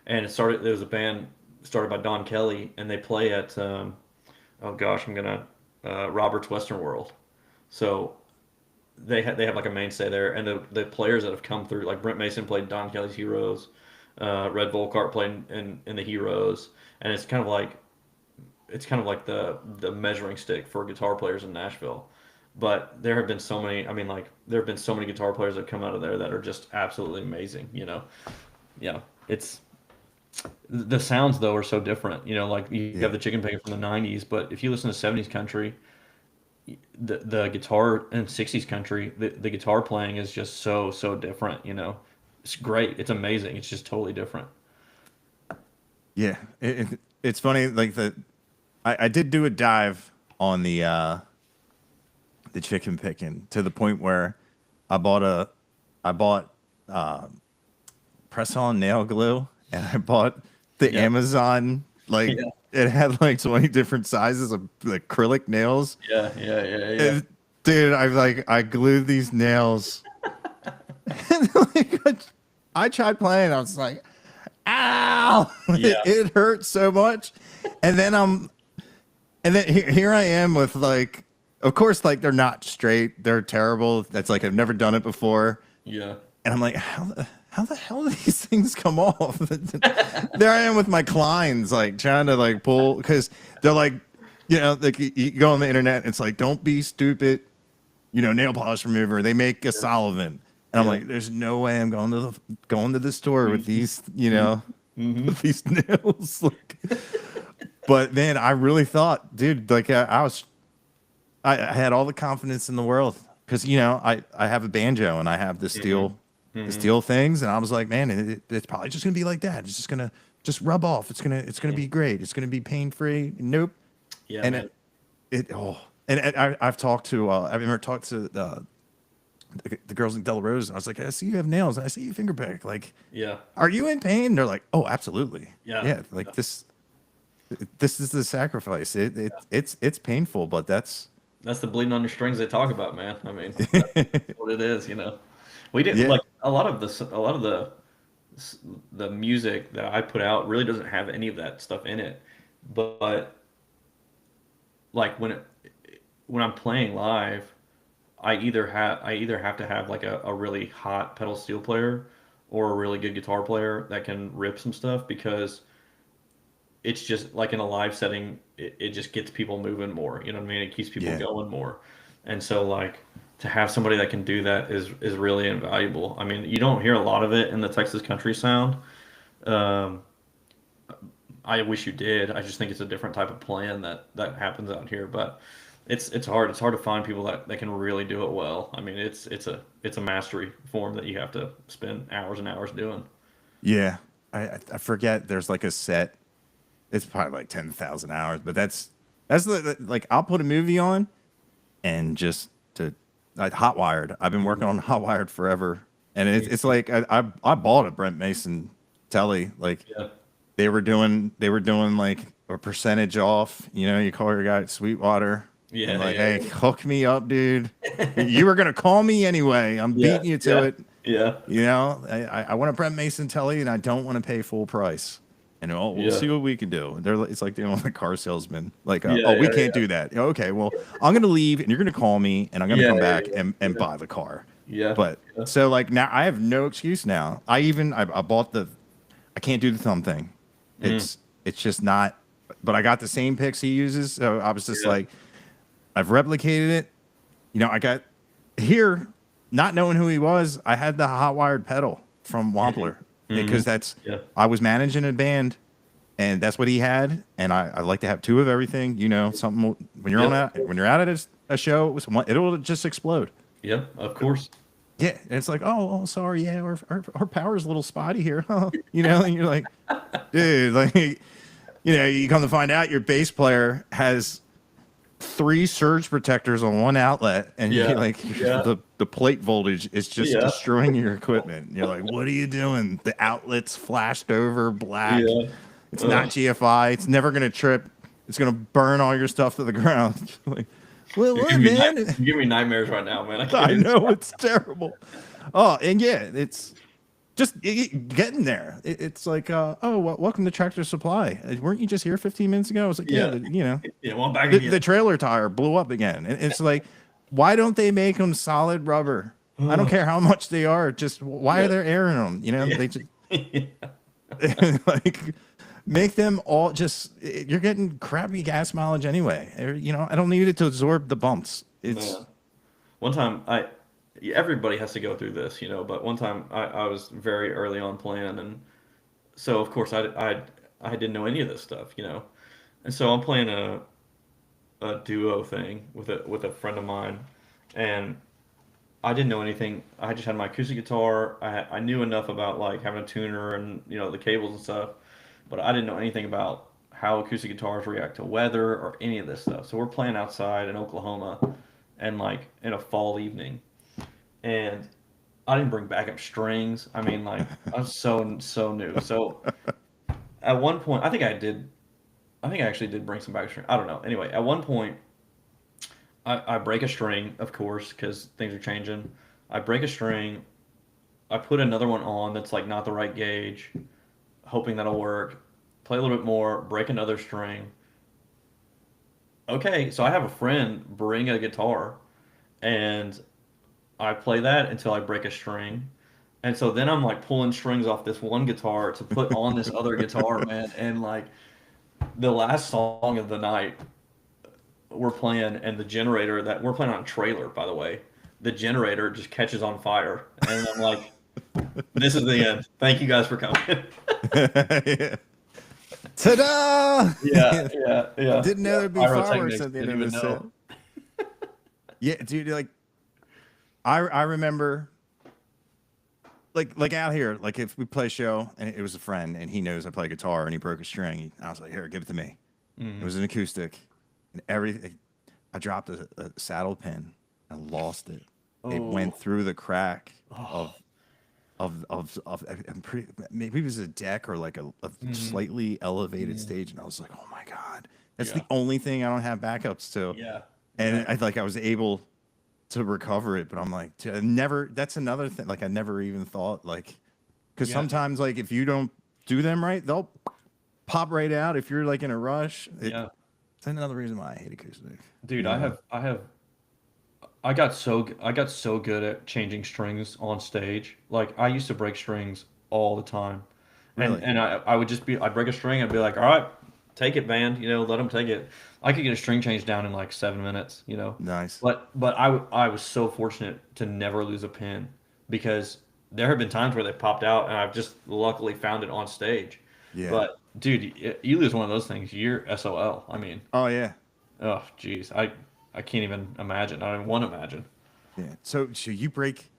and there was a band started by Don Kelly, and they play at oh gosh, I'm gonna Robert's Western World. So they have like a mainstay there, and the players that have come through, like Brent Mason played Don Kelly's Heroes, Red Volkart played in the Heroes, and it's kind of like the measuring stick for guitar players in Nashville. But there have been so many. I mean, like there have been so many guitar players that have come out of there that are just absolutely amazing. Yeah, it's the sounds though are so different. Like you yeah, have the chicken picking from the '90s, but if you listen to '70s country, the guitar and '60s country, the guitar playing is just so different. It's great. It's amazing. It's just totally different. yeah. It's funny, like I did do a dive on the the chicken picking to the point where I bought a I bought press on nail glue, and I bought the Yeah. Amazon, like Yeah. it had like 20 different sizes of acrylic nails. Yeah. Yeah. Yeah. Yeah. And, dude, I glued these nails. And like, I tried playing. I was like, ow! Yeah. It hurt so much. And then here I am with like, of course, like they're not straight. They're terrible. That's like I've never done it before. Yeah. And I'm like, how the hell do these things come off? There I am with my Kleins, like trying to like pull, because they're like, like you go on the internet, it's like, don't be stupid, nail polish remover. They make a Sullivan. And I'm Yeah. like, there's no way I'm going to the store with these, Mm-hmm. with these nails. Like, but man, I really thought, dude, like I had all the confidence in the world because I have a banjo and I have the steel, Mm-hmm. the steel things, and I was like, man, it's probably just gonna be like that. It's just gonna just rub off. It's gonna be great. It's gonna be pain free. Nope. Yeah, And man. I've talked to I've never talked to the girls in Del Rose. And I was like, I see you have nails. I see you finger pick. Like, Yeah. are you in pain? They're like, oh, absolutely. Yeah. Yeah. Like this is the sacrifice. It's painful, but that's That's the bleeding on your strings they talk about, man. I mean, that's what it is, you know. We didn't yeah. like a lot of the music that I put out really doesn't have any of that stuff in it. But like when I'm playing live, I either have to have like a really hot pedal steel player or a really good guitar player that can rip some stuff because it's just like in a live setting, it just gets people moving more. You know what I mean? It keeps people Yeah. going more. And so like to have somebody that can do that is really invaluable. I mean, you don't hear a lot of it in the Texas country sound. Um, I wish you did. I just think it's a different type of plan that happens out here. But it's hard. It's hard to find people that can really do it well. I mean, it's a mastery form that you have to spend hours and hours doing. Yeah. I forget there's like a set. It's probably like 10,000 hours, but that's like I'll put a movie on and just to like Hot Wired. I've been working on Hot Wired forever, and it's like I bought a Brent Mason telly. Like Yeah. they were doing like a percentage off. You call your guy at Sweetwater and Yeah, like, yeah, hey, hook me up, dude. You were gonna call me anyway. I'm yeah, beating you to yeah, it. yeah, I want a Brent Mason telly, and I don't want to pay full price. And we'll yeah, see what we can do. It's like dealing with a car salesman. Like, yeah, oh, we yeah, can't do that. Okay, well, I'm gonna leave, and you're gonna call me, and I'm gonna yeah, come yeah, back and yeah, buy the car. yeah, But yeah, so like now, I have no excuse now. I bought I can't do the thumb thing. mm, It's just not. But I got the same picks he uses, so I was just yeah, like, I've replicated it. I got here, not knowing who he was. I had the hot wired pedal from Wampler mm-hmm, because yeah, I was managing a band, and that's what he had. And I like to have two of everything. Something when you're yeah, when you're out at a show, it'll just explode. yeah, of course. Yeah, and it's like, oh, sorry, yeah, our power's a little spotty here, and you're like, dude, like, you come to find out your bass player has three surge protectors on one outlet, and you Yeah, like yeah, the plate voltage is just yeah, destroying your equipment. You're like, what are you doing? The outlet's flashed over black. yeah. It's not Ugh, GFI. It's never gonna trip. It's gonna burn all your stuff to the ground. Like, well, you're what, giving me man? you're giving me nightmares right now, man. I can't I even. know it's terrible. Oh, and yeah, it's just getting there. It's like, oh, well, welcome to Tractor Supply. Weren't you just here 15 minutes ago? I was like, yeah, Yeah, yeah. Well, I'm back the again. trailer tire blew up again. And it's like, why don't they make them solid rubber? I don't Ugh, care how much they are. Just why are yeah, they airing them? yeah, They just yeah. like make them all just. You're getting crappy gas mileage anyway. I don't need it to absorb the bumps. It's Man. One time, everybody has to go through this, but one time I was very early on playing, and so of course I didn't know any of this stuff. And so I'm playing a duo thing with a friend of mine, and I didn't know anything. I just had my acoustic guitar. I knew enough about like having a tuner and the cables and stuff, but I didn't know anything about how acoustic guitars react to weather or any of this stuff. So we're playing outside in Oklahoma, and like in a fall evening, and I didn't bring backup strings. I mean, like I was so new. So at one point, I think I did. I think I actually did bring some backup string. I don't know. Anyway, at one point, I break a string, of course, because things are changing. I break a string. I put another one on that's like not the right gauge, hoping that'll work. Play a little bit more, break another string. Okay, so I have a friend bring a guitar, and I play that until I break a string. And so then I'm like pulling strings off this one guitar to put on this other guitar, man. And like the last song of the night, we're playing, and the generator that we're playing on a trailer, by the way, the generator just catches on fire. And I'm like, this is the end. Thank you guys for coming. Yeah. Ta-da! Yeah, yeah, yeah, Didn't know yeah. there'd be fireworks Pyrotechnics, at the end didn't of even the set. know. Yeah, dude. Like I remember like out here, like if we play a show and it was a friend and he knows I play guitar and he broke a string, I was like, here, give it to me. It Hmm. was an acoustic, and everything. I dropped a saddle pin and lost it. It went Oh, through the crack oh. of I'm pretty, maybe it was a deck or like a Hmm. slightly elevated Hmm. stage, and I was like, oh my god, that's the Yeah, only thing I don't have backups to. yeah, yeah, And I was able to recover it, but I'm like, I never. That's another thing. Like I never even thought like, because yeah, dude. sometimes like if you don't do them right, they'll pop right out. If you're like in a rush, Yeah. it's another reason why I hate acoustic. Dude, You know, I got so good at changing strings on stage. Like I used to break strings all the time. really And I would just be I'd break a string, I'd be like, "All right, take it, band, let them take it." I could get a string change down in like 7 minutes, you know. nice. But I was so fortunate to never lose a pin because there have been times where they popped out and I've just luckily found it on stage. Yeah. But dude, you lose one of those things, you're SOL. I mean, Oh yeah. oh geez, I can't even imagine. I don't even want to imagine. Yeah. So you break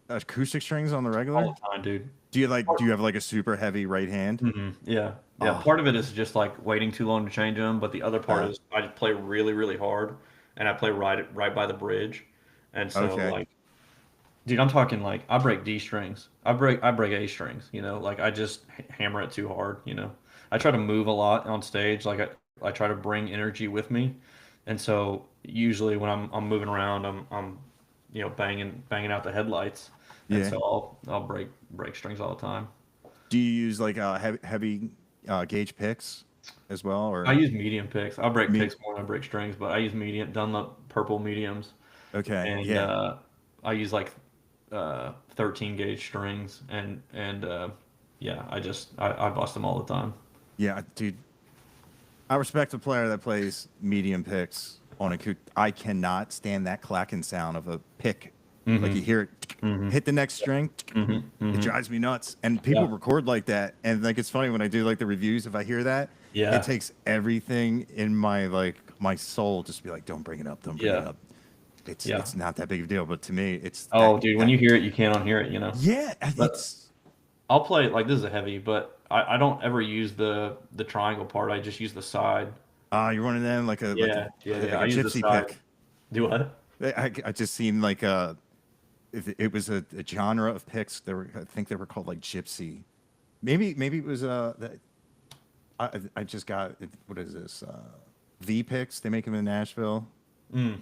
acoustic strings on the All regular? the time, dude. Do you have like a super heavy right hand? Hmm. Yeah, yeah. Oh, Part of it is just like waiting too long to change them, but the other part uh, is I just play really, really hard, and I play right by the bridge, and so okay. like, dude, I'm talking like I break D strings, I break A strings, like I just hammer it too hard, I try to move a lot on stage, like I try to bring energy with me, and so usually when I'm moving around, I'm banging out the headlights, and Yeah. so I'll break strings all the time. Do you use like heavy gauge picks as well, I or use medium picks. I break me? picks more than I break strings, but I use medium Dunlop purple mediums, Okay. and Yeah. I use like 13 gauge strings, and yeah, I bust them all the time. Yeah, dude. I respect a player that plays medium picks on a coot. I cannot stand that clacking sound of a pick. Like Hmm. you hear it Hmm. hit the next string. Hmm. It Hmm. drives me nuts. And people Yeah, record like that. And like it's funny when I do like the reviews, if I hear that, it yeah, takes everything in my my soul just to be like, don't bring it up, don't bring it yeah, up. yeah. It's not that big of a deal, but to me, it's Oh, dude, when that you hear it, you can't unhear it. yeah, But I'll play like this is a heavy, but I don't ever use the triangle part. I just use the side. you're one of them like Yeah, yeah, yeah. like I a use the gypsy side. pick. Do what? I just seen like if it was a genre of picks. I think they were called like gypsy. Maybe it was I just got what is this V picks? They make them in Nashville. Mm.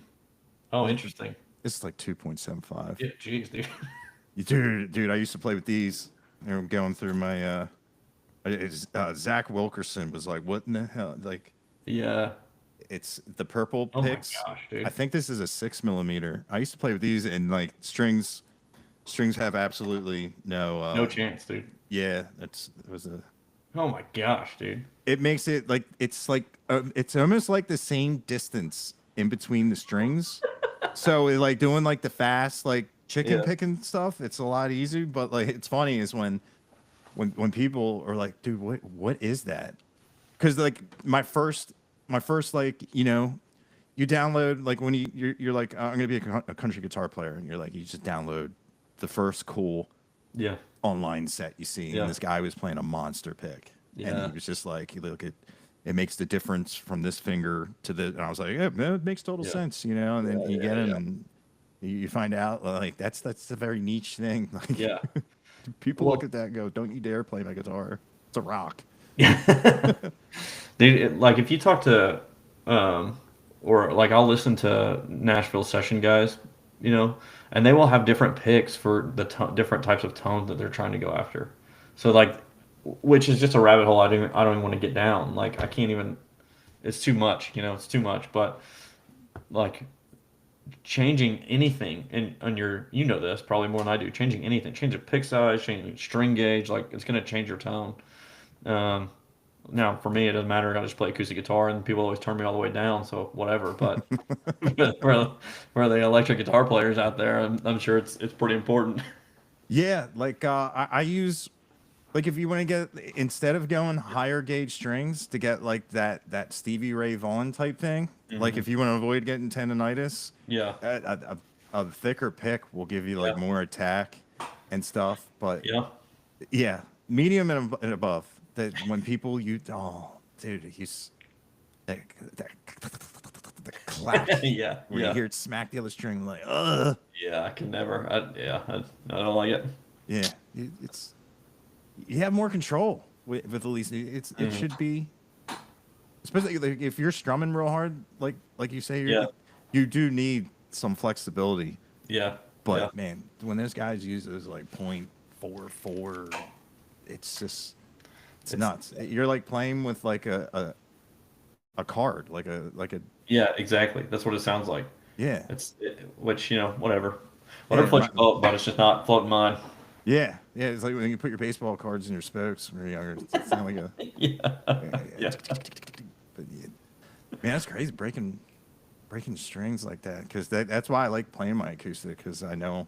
Oh, interesting. It's like 2.75. Yeah, jeez, dude. Dude, I used to play with these. They were going through my Zach Wilkerson was like, what in the hell? Like Yeah. it's the purple Oh my picks. gosh, I dude. think this is a 6 millimeter. I used to play with these and like strings have absolutely no No chance, dude. yeah, it was a Oh my gosh, dude. it makes it like it's almost like the same distance in between the strings. So like doing like the fast like chicken Yeah. picking stuff, it's a lot easier. But like it's funny is when people are like, dude, what is that? Because like my first like you download like when you're like I'm gonna be a country guitar player and you're like you just download the first cool Yeah. online set you see and Yeah. this guy was playing a monster pick and he Yeah. was just like you look at it makes the difference from this finger to the. And I was like, yeah, man, it makes total Yeah. sense, you know. And then Yeah. you get Yeah. them, Yeah. and you find out like that's a very niche thing. Like Yeah. people look Well, at that and go, "Don't you dare play my guitar. It's a rock." yeah. Dude, like if you talk to, um, or like I'll listen to Nashville session guys, you know, and they will have different picks for the different types of tones that they're trying to go after. So like, which is just a rabbit hole I don't even want to get down. Like I can't even. It's too much, you know. It's too much. But like changing anything in on your, you know this probably more than I do. Changing anything, change a pick size, changing string gauge, like it's gonna change your tone. Um, Now, for me, it doesn't matter. I just play acoustic guitar, and people always turn me all the way down, so whatever. But for the electric guitar players out there, I'm sure it's pretty important. Yeah, like I use like if you want to get instead of going higher gauge strings to get like that Stevie Ray Vaughan type thing, like Hmm. if you want to avoid getting tendonitis, Yeah, a thicker pick will give you like yeah, more attack and stuff. But yeah, yeah, medium and above. That when people you oh dude, he's that, that, the clack yeah, where you yeah, hear it smack the other string like yeah. I can never. I don't like it. yeah, it's you have more control with at least it Hmm. should be especially like if you're strumming real hard like you say Yeah, you do need some flexibility, yeah, yeah. but man when those guys use those like 0.44 it's just it's It's nuts. You're like playing with like a card like a yeah, exactly. That's what it sounds like. yeah Which whatever, yeah whatever floats your boat, but it's just not floating mine. yeah it's like when you put your baseball cards in your spokes when you're younger it sound like a Yeah, yeah, yeah. but yeah, man that's crazy breaking strings like that because that's why I like playing my acoustic because I know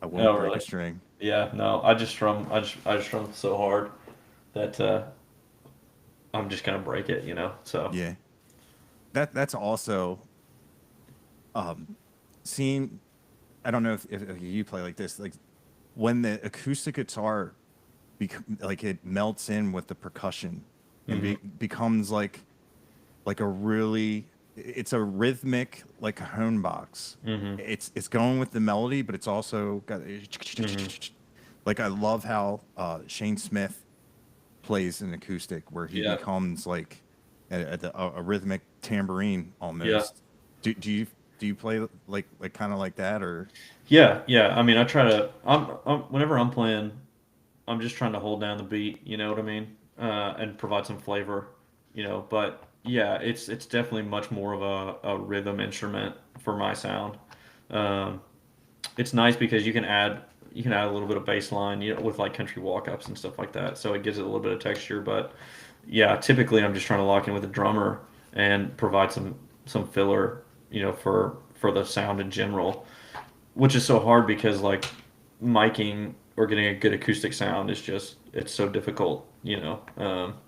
I won't Oh, break really? a string. Yeah, no, I just strum so hard that I'm just gonna break it, you know. So Yeah, that's also seeing. I don't know if you play like this, like when the acoustic guitar, like it melts in with the percussion and hmm. becomes like a really it's a rhythmic like a hone box. Hmm. It's going with the melody, but it's also got Hmm. like I love how Shane Smith plays an acoustic where he Yeah, becomes like a rhythmic tambourine yeah, almost. Do you do you play like kind of like that or yeah, yeah. I mean, I try to. Whenever I'm playing, I'm just trying to hold down the beat. You know what I mean? And provide some flavor. You know, but yeah, it's definitely much more of a rhythm instrument for my sound. Um, it's nice because you can add a little bit of bass line, with like country walk ups and stuff like that. So it gives it a little bit of texture. But yeah, typically I'm just trying to lock in with a drummer and provide some filler, for the sound in general, which is so hard because like miking or getting a good acoustic sound is just it's so difficult,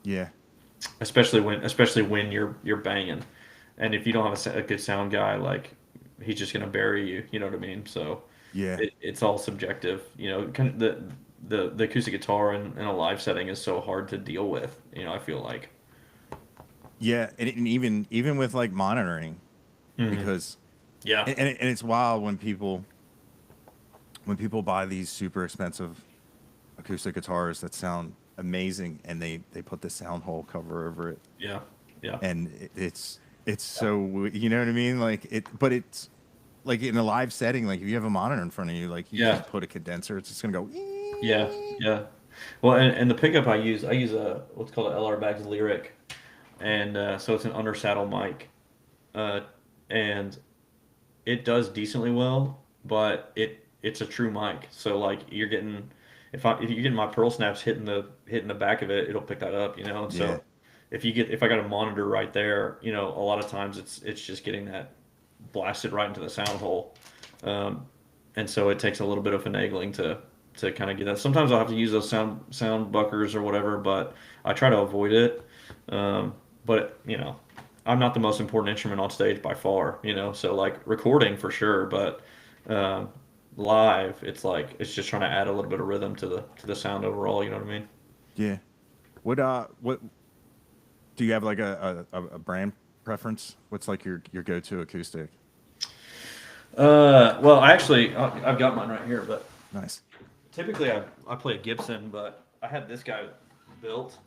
yeah especially when you're banging, and if you don't have a good sound guy, like he's just gonna bury you. You know what I mean? So yeah it's all subjective. Kind of the acoustic guitar in a live setting is so hard to deal with. I feel like. yeah and even with like monitoring Hmm. because Yeah. and it's wild when people buy these super expensive acoustic guitars that sound amazing and they put the sound hole cover over it Yeah. Yeah. and it's so you know what I mean like it but it's like in a live setting like if you have a monitor in front of you like you Yeah. just put a condenser it's just gonna go Yeah. Yeah. Well, and the pickup I use a what's called a LR Baggs Lyric, and so it's an under saddle mic, uh, and it does decently well, but it's a true mic. So like you're getting, if you get my pearl snaps hitting the back of it, it'll pick that up, And yeah so if I got a monitor right there, a lot of times it's just getting that blasted right into the sound hole, um, and so it takes a little bit of finagling to kind of get that. Sometimes I'll have to use those sound buckers or whatever, but I try to avoid it. Um, but I'm not the most important instrument on stage by far, So like recording for sure, but um, live, it's like it's just trying to add a little bit of rhythm to the sound overall. You know what I mean? yeah what Do you have like a brand preference? What's like your go-to acoustic? Well, I've got mine right here, but Nice. typically I play a Gibson, but I had this guy built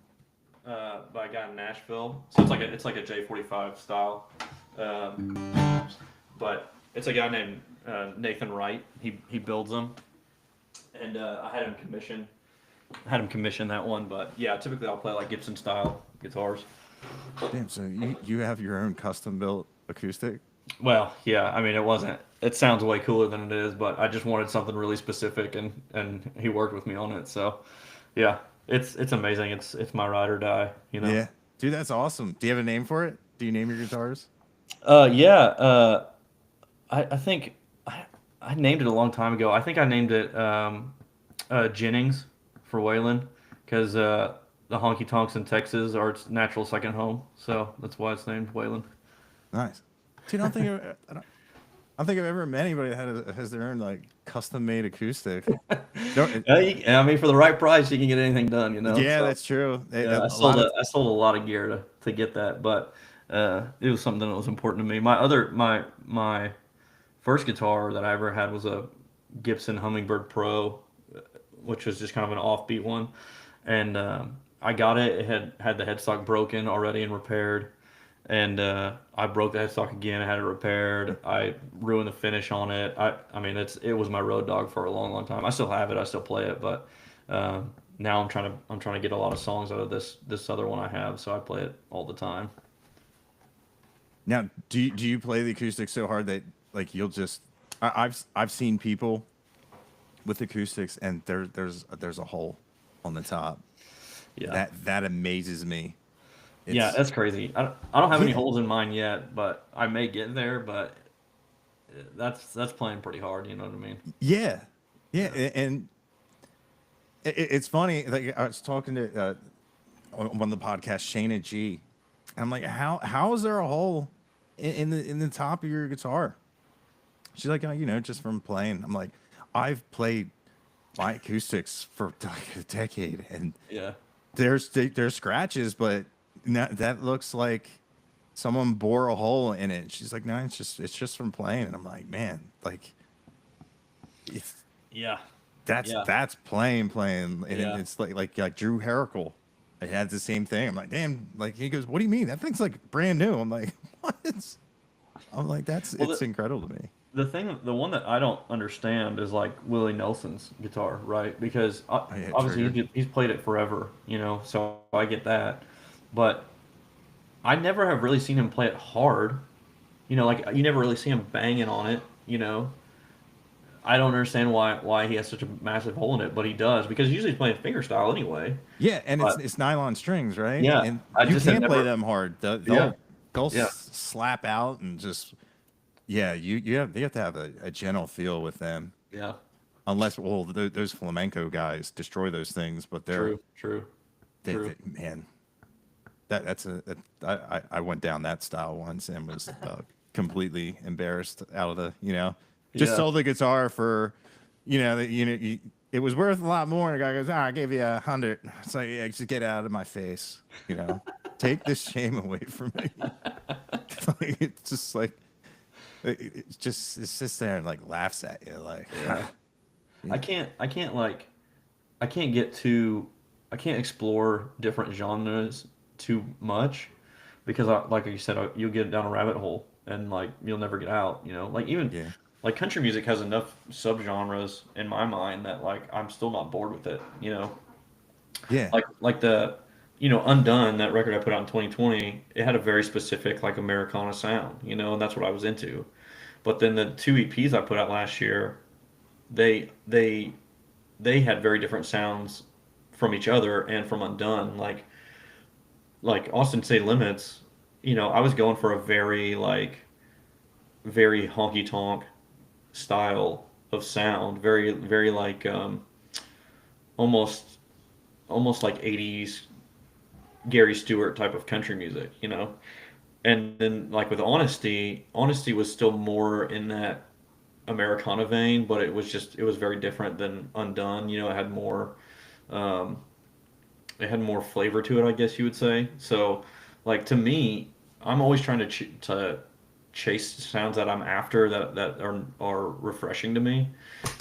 by a guy in Nashville. So it's like a J45 style, um, but it's a guy named Nathan Wright. He builds them, and I had him commission that one. But yeah, typically I'll play like Gibson style guitars. Damn. So you have your own custom built acoustic? Well, yeah, I mean it wasn't. It sounds way cooler than it is, but I just wanted something really specific, and he worked with me on it. So yeah, it's amazing. It's my ride or die, you know. Yeah. Dude, that's awesome. Do you have a name for it? Do you name your guitars? Yeah. I think I named it a long time ago. I think I named it Jennings for Waylon because the honky tonks in Texas are its natural second home. So that's why it's named Waylon. Nice. Dude, I don't think I've ever met anybody that has their own like custom made acoustic. Don't, I mean, for the right price, you can get anything done, you know. yeah, So that's true. yeah, A lot of I sold a lot of gear to get that, but it was something that was important to me. My first guitar that I ever had was a Gibson Hummingbird Pro, which was just kind of an offbeat one, and I got it. It had the headstock broken already and repaired, and I broke the headstock again. I had it repaired. I ruined the finish on it. I mean it was my road dog for a long long time. I still have it. I still play it, but now I'm trying to get a lot of songs out of this other one I have, so I play it all the time. now. Do you play the acoustic so hard that like you'll just? I've seen people with acoustics and there's a hole on the top. Yeah. That amazes me. Yeah, It's that's crazy. I don't have any yeah, holes in mine yet, but I may get there. But that's playing pretty hard. You know what I mean? yeah, yeah, Yeah. and it's funny. Like I was talking to on one of the podcasts, Shayna G. And I'm like, how is there a hole in the top of your guitar? She's like, oh, just from playing. I'm like, I've played my acoustics for like a decade, and Yeah. there's scratches, but that looks like someone bore a hole in it. She's like, no, it's just from playing. And I'm like, man, like it's Yeah. Yeah. that's playing, and Yeah. it's like Drew Herrickle. I had the same thing. I'm like, damn. Like he goes, what do you mean? That thing's like brand new. I'm like, what? I'm like, Well, it's incredible to me. the one that I don't understand is like Willie Nelson's guitar, right? Because Oh yeah, obviously trigger. he's played it forever, you know. So I get that, but I never have really seen him play it hard. You know, like you never really see him banging on it. You know, I don't understand why he has such a massive hole in it, but he does because usually he's playing fingerstyle anyway. Yeah, and But it's nylon strings, right? yeah, And I you just had can't play never. them hard. Yeah, They'll yeah, slap out and just yeah. You have to have a gentle feel with them. yeah. Unless well, those flamenco guys destroy those things, but True, true, true. man, I went down that style once and was completely embarrassed out of the just Yeah, sold the guitar for it was worth a lot more. And the guy goes, I gave you 100. It's like, yeah, just get out of my face, take this shame away from me. Like, it's just like it sits there and like laughs at you like yeah. yeah, I can't like I can't get too I can't explore different genres too much because like you said you'll get down a rabbit hole and like you'll never get out, you know, like even yeah, like country music has enough subgenres in my mind that like I'm still not bored with it, you know, yeah, like the Undone, that record I put out in 2020, it had a very specific like Americana sound, you know, and that's what I was into. But then the two EPs I put out last year, they they they had very different sounds from each other and from Undone. Like Austin City Limits, you know, I was going for a very very honky tonk style of sound, very like almost almost like 80s Gary Stewart type of country music, you know. And then like with Honesty was still more in that Americana vein, but it was very different than Undone. You know, um, it had more flavor to it, I guess you would say. So like to me, I'm always trying to chase sounds that I'm after that are refreshing to me.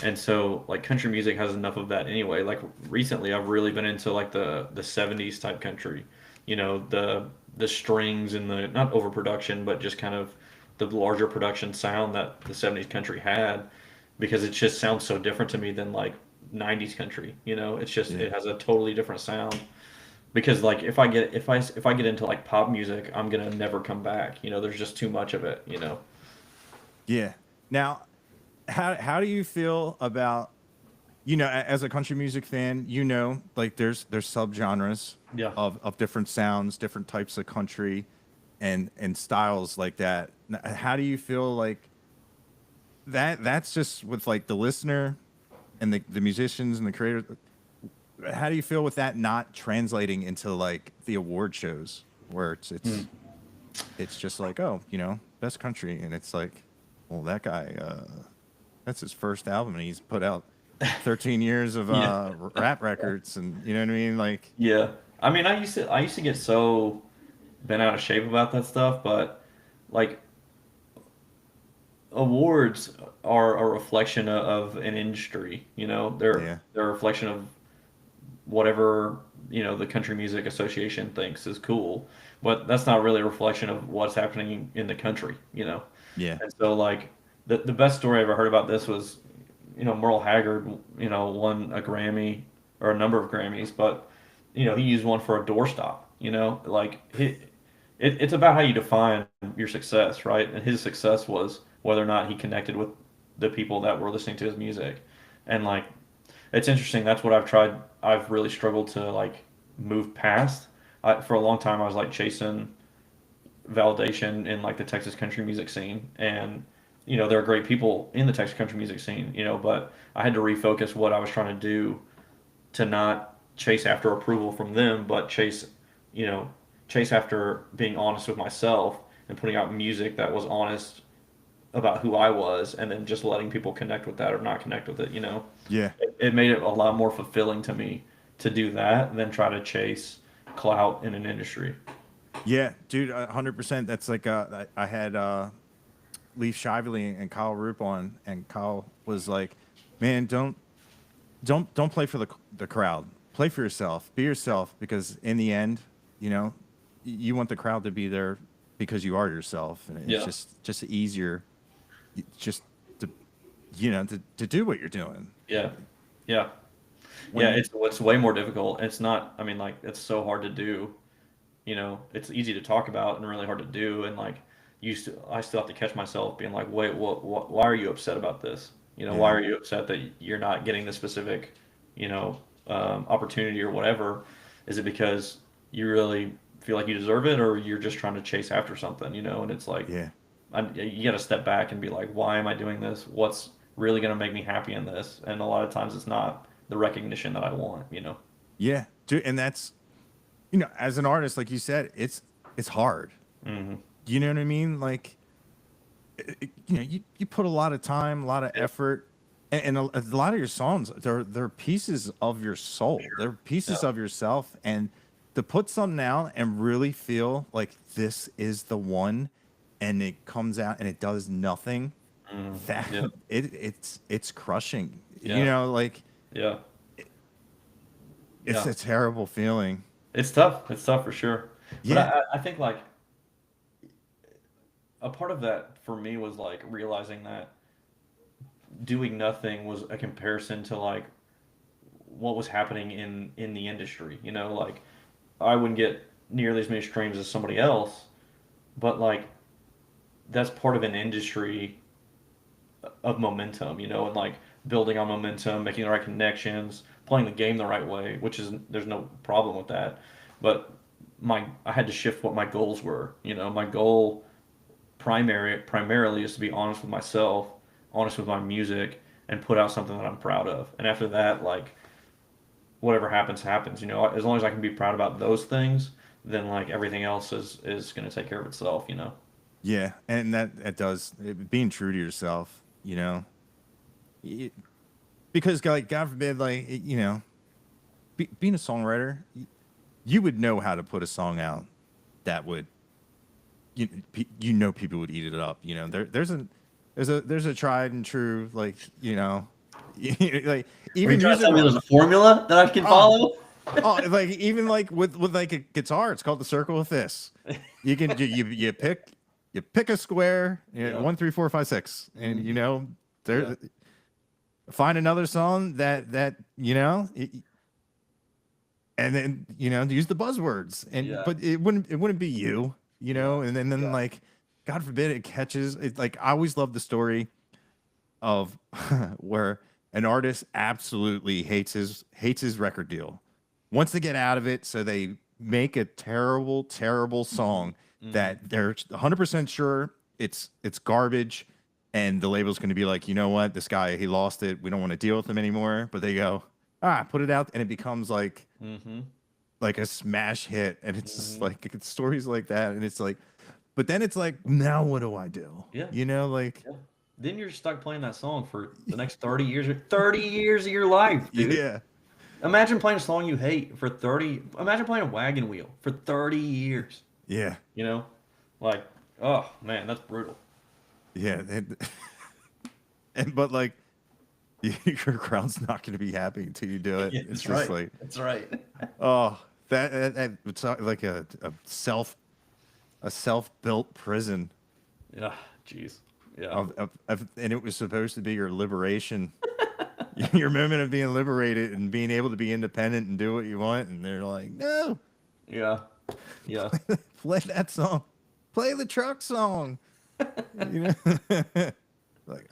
And so like country music has enough of that anyway. Like recently I've really been into like the 70s type country. You know, the strings and the not overproduction, but just kind of the larger production sound that the 70s country had because it just sounds so different to me than like 90s country. You know, it's just Yeah. it has a totally different sound because like if I get into like pop music, I'm gonna never come back. You know, there's just too much of it. You know. Yeah. Now, how do you feel about, as a country music fan, like there's subgenres Yeah. of different sounds, different types of country and styles like that. How do you feel like that's just with like the listener and the musicians and the creators? How do you feel with that not translating into like the award shows where Mm. it's just like, oh, best country, and it's like, well, that guy, that's his first album, and he's put out 13 years of Yeah. rap records, and you know what I mean? Like, Yeah. I mean, I used to get so bent out of shape about that stuff, but like awards are a reflection of an industry. You know, yeah, they're a reflection of whatever the Country Music Association thinks is cool, but that's not really a reflection of what's happening in the country. You know, yeah, and so like the best story I ever heard about this was Merle Haggard won a Grammy or a number of Grammys, but he used one for a doorstop. Like it's about how you define your success, right? And his success was whether or not he connected with the people that were listening to his music, and like it's interesting. That's what I've tried. I've really struggled to like move past. For a long time, I was like chasing validation in like the Texas country music scene, and there are great people in the Texas country music scene. But I had to refocus what I was trying to do to not chase after approval from them, but you know, chase after being honest with myself and putting out music that was honest about who I was, and then just letting people connect with that or not connect with it. yeah, It made it a lot more fulfilling to me to do that than try to chase clout in an industry. yeah, dude, 100%. That's like, I had Leaf Shively and Kyle Roop on, and Kyle was like, man, don't play for the crowd. Play for yourself. Be yourself, because in the end, you know, you want the crowd to be there because you are yourself, and it's Yeah. just easier, just to to do what you're doing Yeah. Yeah. Yeah, when it's way more difficult. It's not, I mean, like it's so hard to do. It's easy to talk about and really hard to do. And like, I still have to catch myself being like, wait, why are you upset about this? Why yeah, are you upset that you're not getting the specific, opportunity or whatever? Is it because you really feel like you deserve it, or you're just trying to chase after something? And it's like, yeah, you got to step back and be like, why am I doing this? What's really going to make me happy in this? And a lot of times it's not the recognition that I want. yeah, dude. And that's, as an artist, like you said, it's hard. Hmm. You know what I mean? Like, you put a lot of time, a lot of Yeah, effort, and a lot of your songs, they're pieces of your for soul. sure. They're pieces Yeah. of yourself, and to put something out and really feel like this is the one, and it comes out and it does nothing, Mm, that yeah. it's crushing. Yeah. Like, Yeah. it's Yeah. a terrible feeling. It's tough. It's tough for sure. But Yeah, I think like a part of that for me was like realizing that doing nothing was a comparison to like what was happening in the industry. Like I wouldn't get nearly as many streams as somebody else, but like that's part of an industry of momentum, and like building on momentum, making the right connections, playing the game the right way, which is there's no problem with that. But I had to shift what my goals were. My goal primarily is to be honest with myself, honest with my music, and put out something that I'm proud of. And after that, like whatever happens, happens. As long as I can be proud about those things, then like everything else is going to take care of itself. yeah, and that does being true to yourself. Y- because like, God forbid, like, being a songwriter, you would know how to put a song out. that would you know people would eat it up. You know, there's a tried and true, like, you know, like Are you even trying to music tell me there's wise. a formula that I can Oh, follow? oh, like even like with like a guitar, it's called the circle of this. You can you pick a square, you know, Yeah. 1, 3, 4, 5, 6, and you Mhm. know Yeah. there find another song that you know. And then you know use the buzzwords and Yeah. but it wouldn't be you, you Yeah. know, and then Yeah. like god forbid it catches it. Like I always love the story of where an artist absolutely hates his record deal, wants to get out of it, so they make a terrible Mhm. song Mhm. that they're 100% sure it's garbage, and the label's going to be like, you know what, this guy, he lost it, we don't want to deal with him anymore, but they go, put it out, and it becomes Mhm. like a smash hit, and it's just Mhm. like it's stories like that, and it's like, but then it's like, now what do I do, Yeah. you know, like, Yeah. Then you're stuck playing that song for the next 30 years, 30 years of your life, dude. yeah, Imagine playing a song you hate for 30, imagine playing a wagon wheel for 30 years, yeah, you know? Like, oh man, that's brutal. yeah, and but like your crowd's not going to be happy until you do it. Yeah, It's that's just right. like, That's right. oh, it's like a self built prison Yeah, jeez. Yeah. and it was supposed to be your liberation, your moment of being liberated and being able to be independent and do what you want, and they're like, no, Yeah. Yeah. play that song, play the truck song, you know, like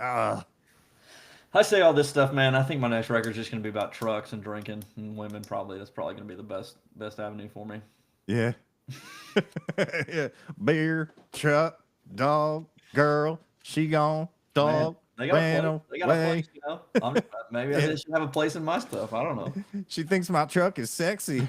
I say all this stuff, man. I think my next record's just gonna be about trucks and drinking and women. Probably that's probably gonna be the best avenue for me. yeah, yeah, beer, truck, dog, girl, she gone, Man, dog they got a ran place. They got a away. place. You know, maybe I Yeah, should have a place in my stuff. I don't know. she thinks my truck is sexy.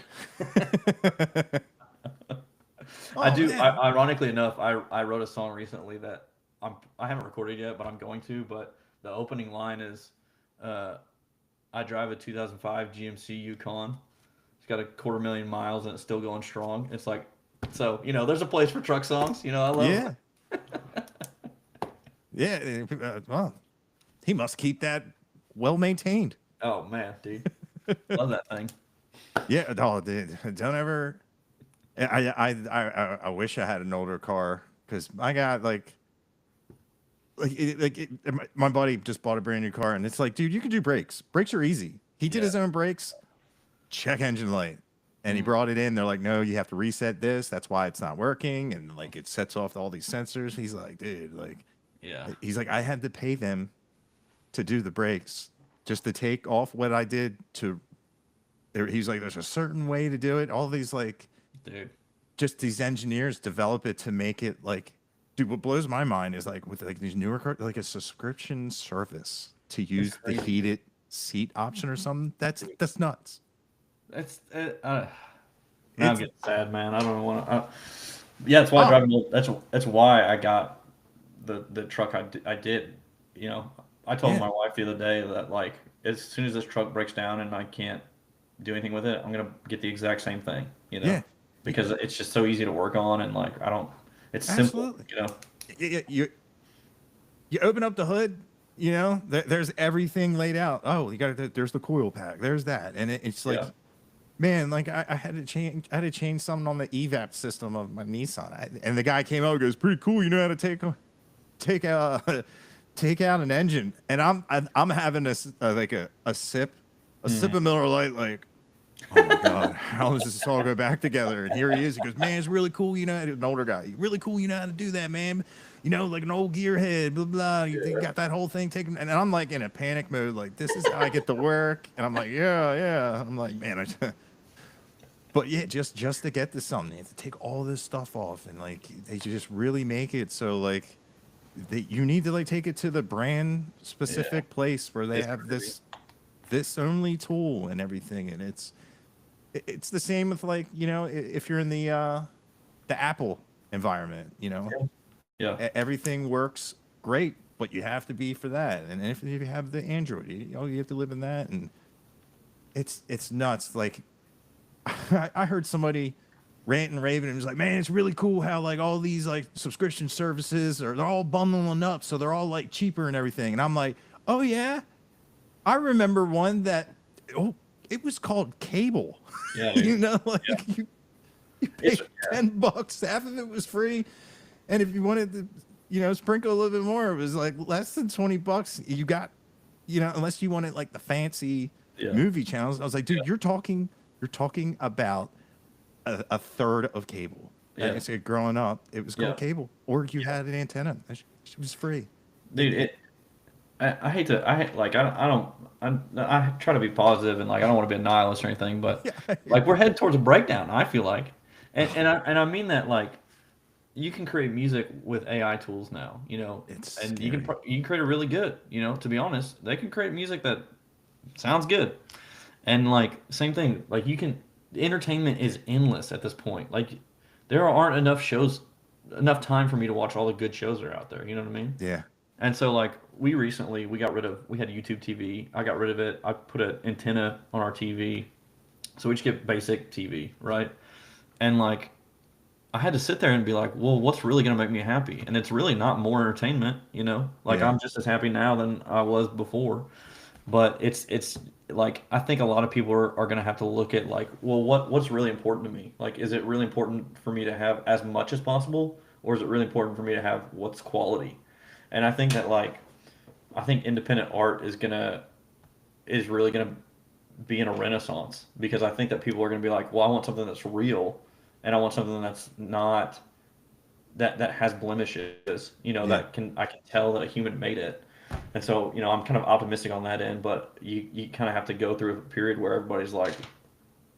I Oh do. man, Ironically enough, I wrote a song recently that I haven't recorded yet, but I'm going to. But the opening line is, uh, "I drive a 2005 GMC Yukon. It's got 250,000 miles and it's still going strong." It's like, so you know, there's a place for truck songs. You know, I love yeah, them. yeah. Well, he must keep that well maintained. Oh man, dude, love that thing. Yeah, oh, dude, don't ever. I wish I had an older car because I got my buddy just bought a brand new car, and it's like, dude, you can do brakes. Brakes are easy. He did Yeah. his own brakes. Check engine light, and he Mm, brought it in. They're like, no, you have to reset this. That's why it's not working, and like it sets off all these sensors. He's like, dude, like, yeah. he's like, I had to pay them to do the brakes just to take off what I did to. He's like, there's a certain way to do it. All these like Dude, just these engineers develop it to make it like, dude, what blows my mind is like with like these newer cars, like a subscription service to it's use the crazy. heated seat option or something. Dude, That's nuts. That's now I'm It's getting sad, man. I don't want to. Yeah, that's why oh driving. That's why I got the truck I did. You know, I told yeah, my wife the other day that like as soon as this truck breaks down and I can't do anything with it, I'm gonna get the exact same thing. You know, yeah, because it's just so easy to work on and like I don't. It's simple. absolutely. You know. You open up the hood, you know, there's everything laid out. Oh, you got there's the coil pack, there's that, and it's like, Yeah. man, like I had to change something on the evap system of my Nissan, and the guy came out and goes, pretty cool, you know how to take a take out an engine, and I'm having like a sip Mhm. of Miller Lite, like, oh my god, how does this all go back together? And here he is. He goes, man, it's really cool. You know, an older guy, really cool. You know how to do that, man. You know, like an old gearhead, blah blah. You got that whole thing taken, and I'm like in a panic mode, like this is how I get to work, and I'm like, yeah, yeah. I'm like, man, but yeah, just to get to something, they have to take all this stuff off, and like they just really make it so like you need to like take it to the brand Yeah. specific place where they It's have crazy. this only tool and everything, and it's the same with like, you know, if you're in the Apple environment, you know, Yeah. Yeah. everything works great, but you have to be for that, and if you have the Android, you have to live in that, and it's nuts. Like I heard somebody ranting and raving and was like, man, it's really cool how like all these like subscription services they're all bundling up, so they're all like cheaper and everything. And I'm like, oh yeah, I remember one that oh it was called cable. Yeah, You dude. know, like Yeah. you It's paid $10, half of it was free, and if you wanted to, you know, sprinkle a little bit more, it was like less than $20. You got, you know, unless you wanted like the fancy yeah. movie channels. I was like, dude, Yeah. you're talking about a third of cable. Like I Yeah. said, growing up, it was called Yeah. cable, or you had an antenna. It was free. Dude, I hate to, like, I try to be positive and like, I don't want to be a nihilist or anything, but Yeah, like, we're headed towards a breakdown, I feel like. And I mean that, like, you can create music with AI tools now, you know, it's and scary. you can create it really good, you know, to be honest, they can create music that sounds good. And like, same thing, like, entertainment is endless at this point. Like, there aren't enough shows, enough time for me to watch all the good shows that are out there, you know what I mean? Yeah, And so like we had YouTube TV. I got rid of it. I put an antenna on our TV. So we just get basic TV, right? And like I had to sit there and be like, well, what's really gonna make me happy? And it's really not more entertainment, you know? Like yeah, I'm just as happy now than I was before. But it's like I think a lot of people are gonna have to look at like, well, what's really important to me? Like, is it really important for me to have as much as possible, or is it really important for me to have what's quality? And I think that like I think independent art is really gonna be in a renaissance because I think that people are gonna be like, well, I want something that's real, and I want something that's not that has blemishes, you know, yeah, I can tell that a human made it. And so, you know, I'm kind of optimistic on that end, but you kind of have to go through a period where everybody's like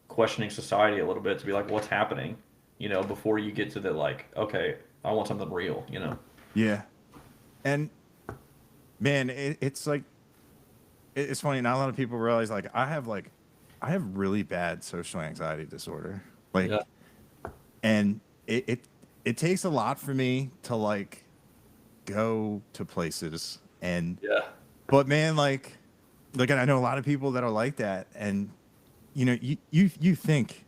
questioning society a little bit to be like, what's happening, you know, before you get to the like, okay, I want something real, you know. yeah. And man, it's like it's funny. Not a lot of people realize like I have really bad social anxiety disorder. Like, Yeah. and it takes a lot for me to like go to places and Yeah. but man and I know a lot of people that are like that and you know you think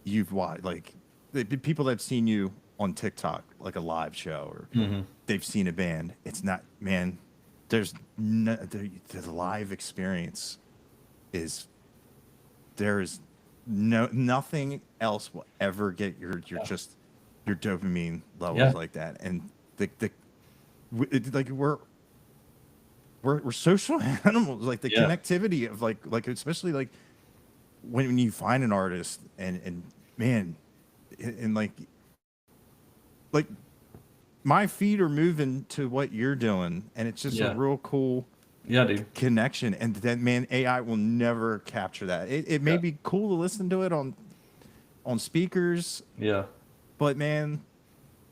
you've watched like the people that have seen you on TikTok like a live show or Hmm. they've seen a band. It's not, man. There's no the live experience is there's nothing else will ever get your Yeah. just your dopamine levels Yeah. like that. And like we're social animals. Like the Yeah. connectivity of like especially like when you find an artist and man and like my feet are moving to what you're doing, and it's just a Yeah. real cool Yeah, dude. connection. And then, man, AI will never capture that. It may Yeah. be cool to listen to it on speakers, Yeah. but man,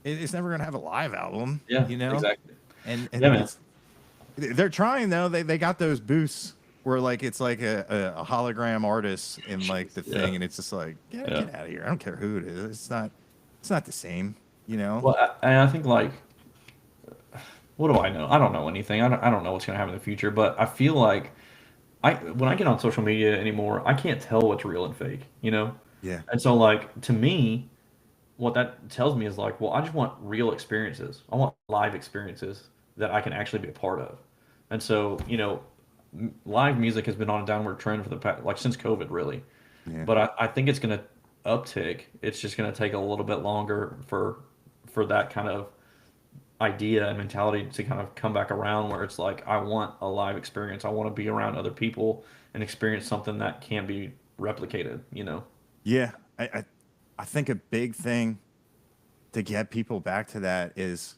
it's never gonna have a live album, Yeah. you know. Exactly. And Yeah, man. it's they're trying though. They got those booths where like it's like a hologram artist in like the Yeah. thing, and it's just like Yeah. get out of here. I don't care who it is. It's not the same, you know. Well, and I think like, what do I know? I don't know anything. I don't know what's gonna happen in the future. But I feel like when I get on social media anymore, I can't tell what's real and fake. You know. Yeah, And so like to me, what that tells me is like, well, I just want real experiences. I want live experiences that I can actually be a part of. And so, you know, live music has been on a downward trend for the past, like since COVID, really. yeah, But I think it's going to uptick. It's just going to take a little bit longer for that kind of idea and mentality to kind of come back around where it's like I want a live experience. I want to be around other people and experience something that can't be replicated, you know. yeah. I think a big thing to get people back to that is,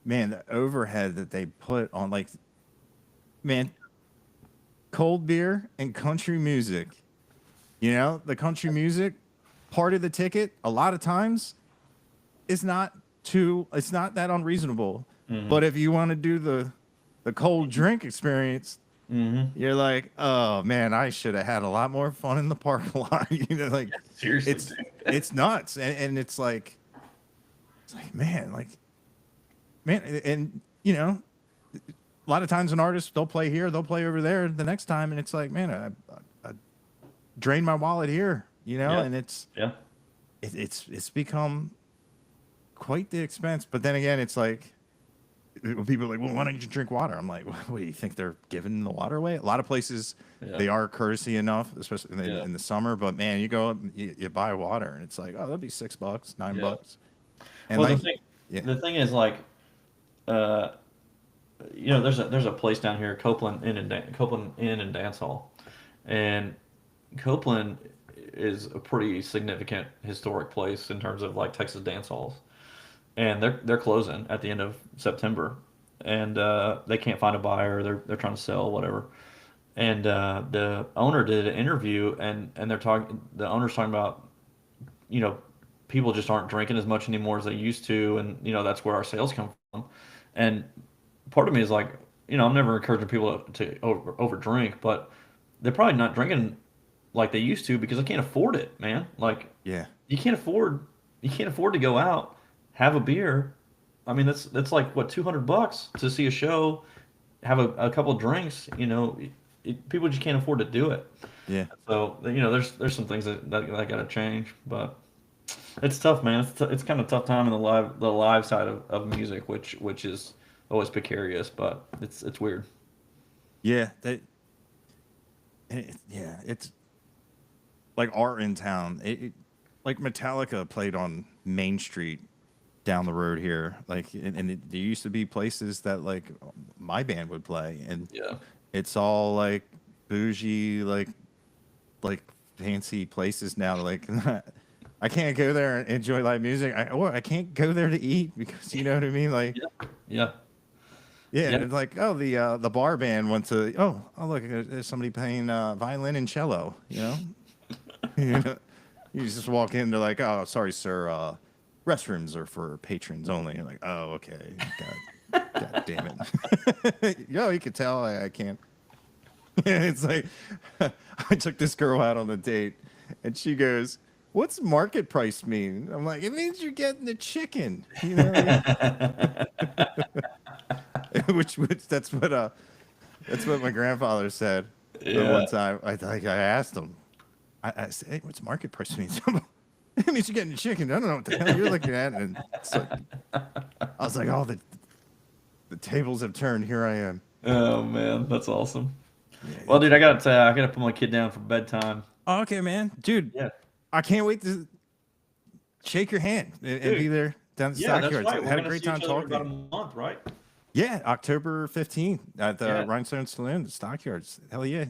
man, the overhead that they put on like, man, cold beer and country music. You know, the country music part of the ticket a lot of times is not it's not that unreasonable. Hmm. But if you want to do the cold drink experience, Hmm. you're like, oh man, I should have had a lot more fun in the parking lot. You know, like Seriously, it's dude. it's nuts. And it's like man, and you know, a lot of times an artist they'll play here, they'll play over there the next time, and it's like, man, I drained my wallet here, you know, Yeah. and it's Yeah. it's become quite the expense. But then again, it's like when people are like, well, why don't you drink water? I'm like, what do you think they're giving the water away? A lot of places Yeah. they are courtesy enough, especially Yeah. in the summer. But man, you go you buy water and it's like, oh, that'd be $6, nine Yeah. bucks, and Well, like, yeah, the thing is like, uh, there's a place down here, Copeland Inn and Dance Hall, and Copeland is a pretty significant historic place in terms of like Texas dance halls, and they're closing at the end of September, and they can't find a buyer. They're trying to sell whatever, and the owner did an interview, and they're talking. The owner's talking about you know people just aren't drinking as much anymore as they used to, and that's where our sales come from, and part of me is like, I'm never encouraging people to over drink, but they're probably not drinking like they used to because they can't afford it, man. Like yeah, you can't afford you can't afford to go out, have a beer. I mean, that's like what, $200 to see a show, have a couple of drinks. People just can't afford to do it. yeah. So there's some things that got to change, but it's tough, man. It's kind of tough time in the live side of music, which is always precarious, but it's weird. Yeah, yeah, it's like art in town. Like Metallica played on Main Street down the road here. Like, there used to be places that like my band would play, and Yeah. it's all like bougie, like fancy places now. Like, I can't go there and enjoy live music. I can't go there to eat because you know what I mean. Like, Yeah. Yeah. yeah, Yeah. it's like, oh, the bar band went to, oh look, there's somebody playing violin and cello. You know, you just walk in, they're like, oh, sorry, sir, restrooms are for patrons only. You're like, oh, okay, God damn it. You can tell I can't. It's like, I took this girl out on a date, and she goes, "What's market price mean?" I'm like, "It means you're getting the chicken." Which that's what my grandfather said the Yeah. one time. I asked him. I said, "Hey, what's market price mean?" It means you're getting the chicken. I don't know what the hell you're looking at. And it's like, I was like, "Oh, the tables have turned. Here I am." Oh man, that's awesome. Yeah, Well, dude, I got to put my kid down for bedtime. oh, okay, man, dude. Yeah. I can't wait to shake your hand and be Dude. there down at the Yeah, that's stockyards. right. We're Had a gonna great see time each other in talking to about you. a month, right? Yeah, October 15th at the Yeah. Rhinestone Saloon, the Stockyards. Hell yeah.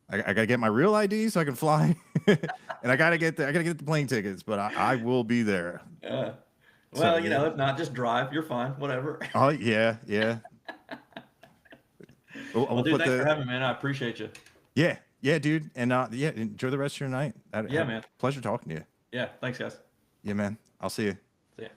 I gotta get my real ID so I can fly. And I gotta get the plane tickets, but I will be there. Yeah. So Well, yeah. if not, just drive. You're fine. Whatever. Oh yeah, yeah. Well, We'll dude, put thanks for the having me, man. I appreciate you. yeah, yeah, dude. And yeah, enjoy the rest of your night. Yeah, man. Pleasure talking to you. Yeah. Thanks, guys. Yeah, man. I'll see you. See ya.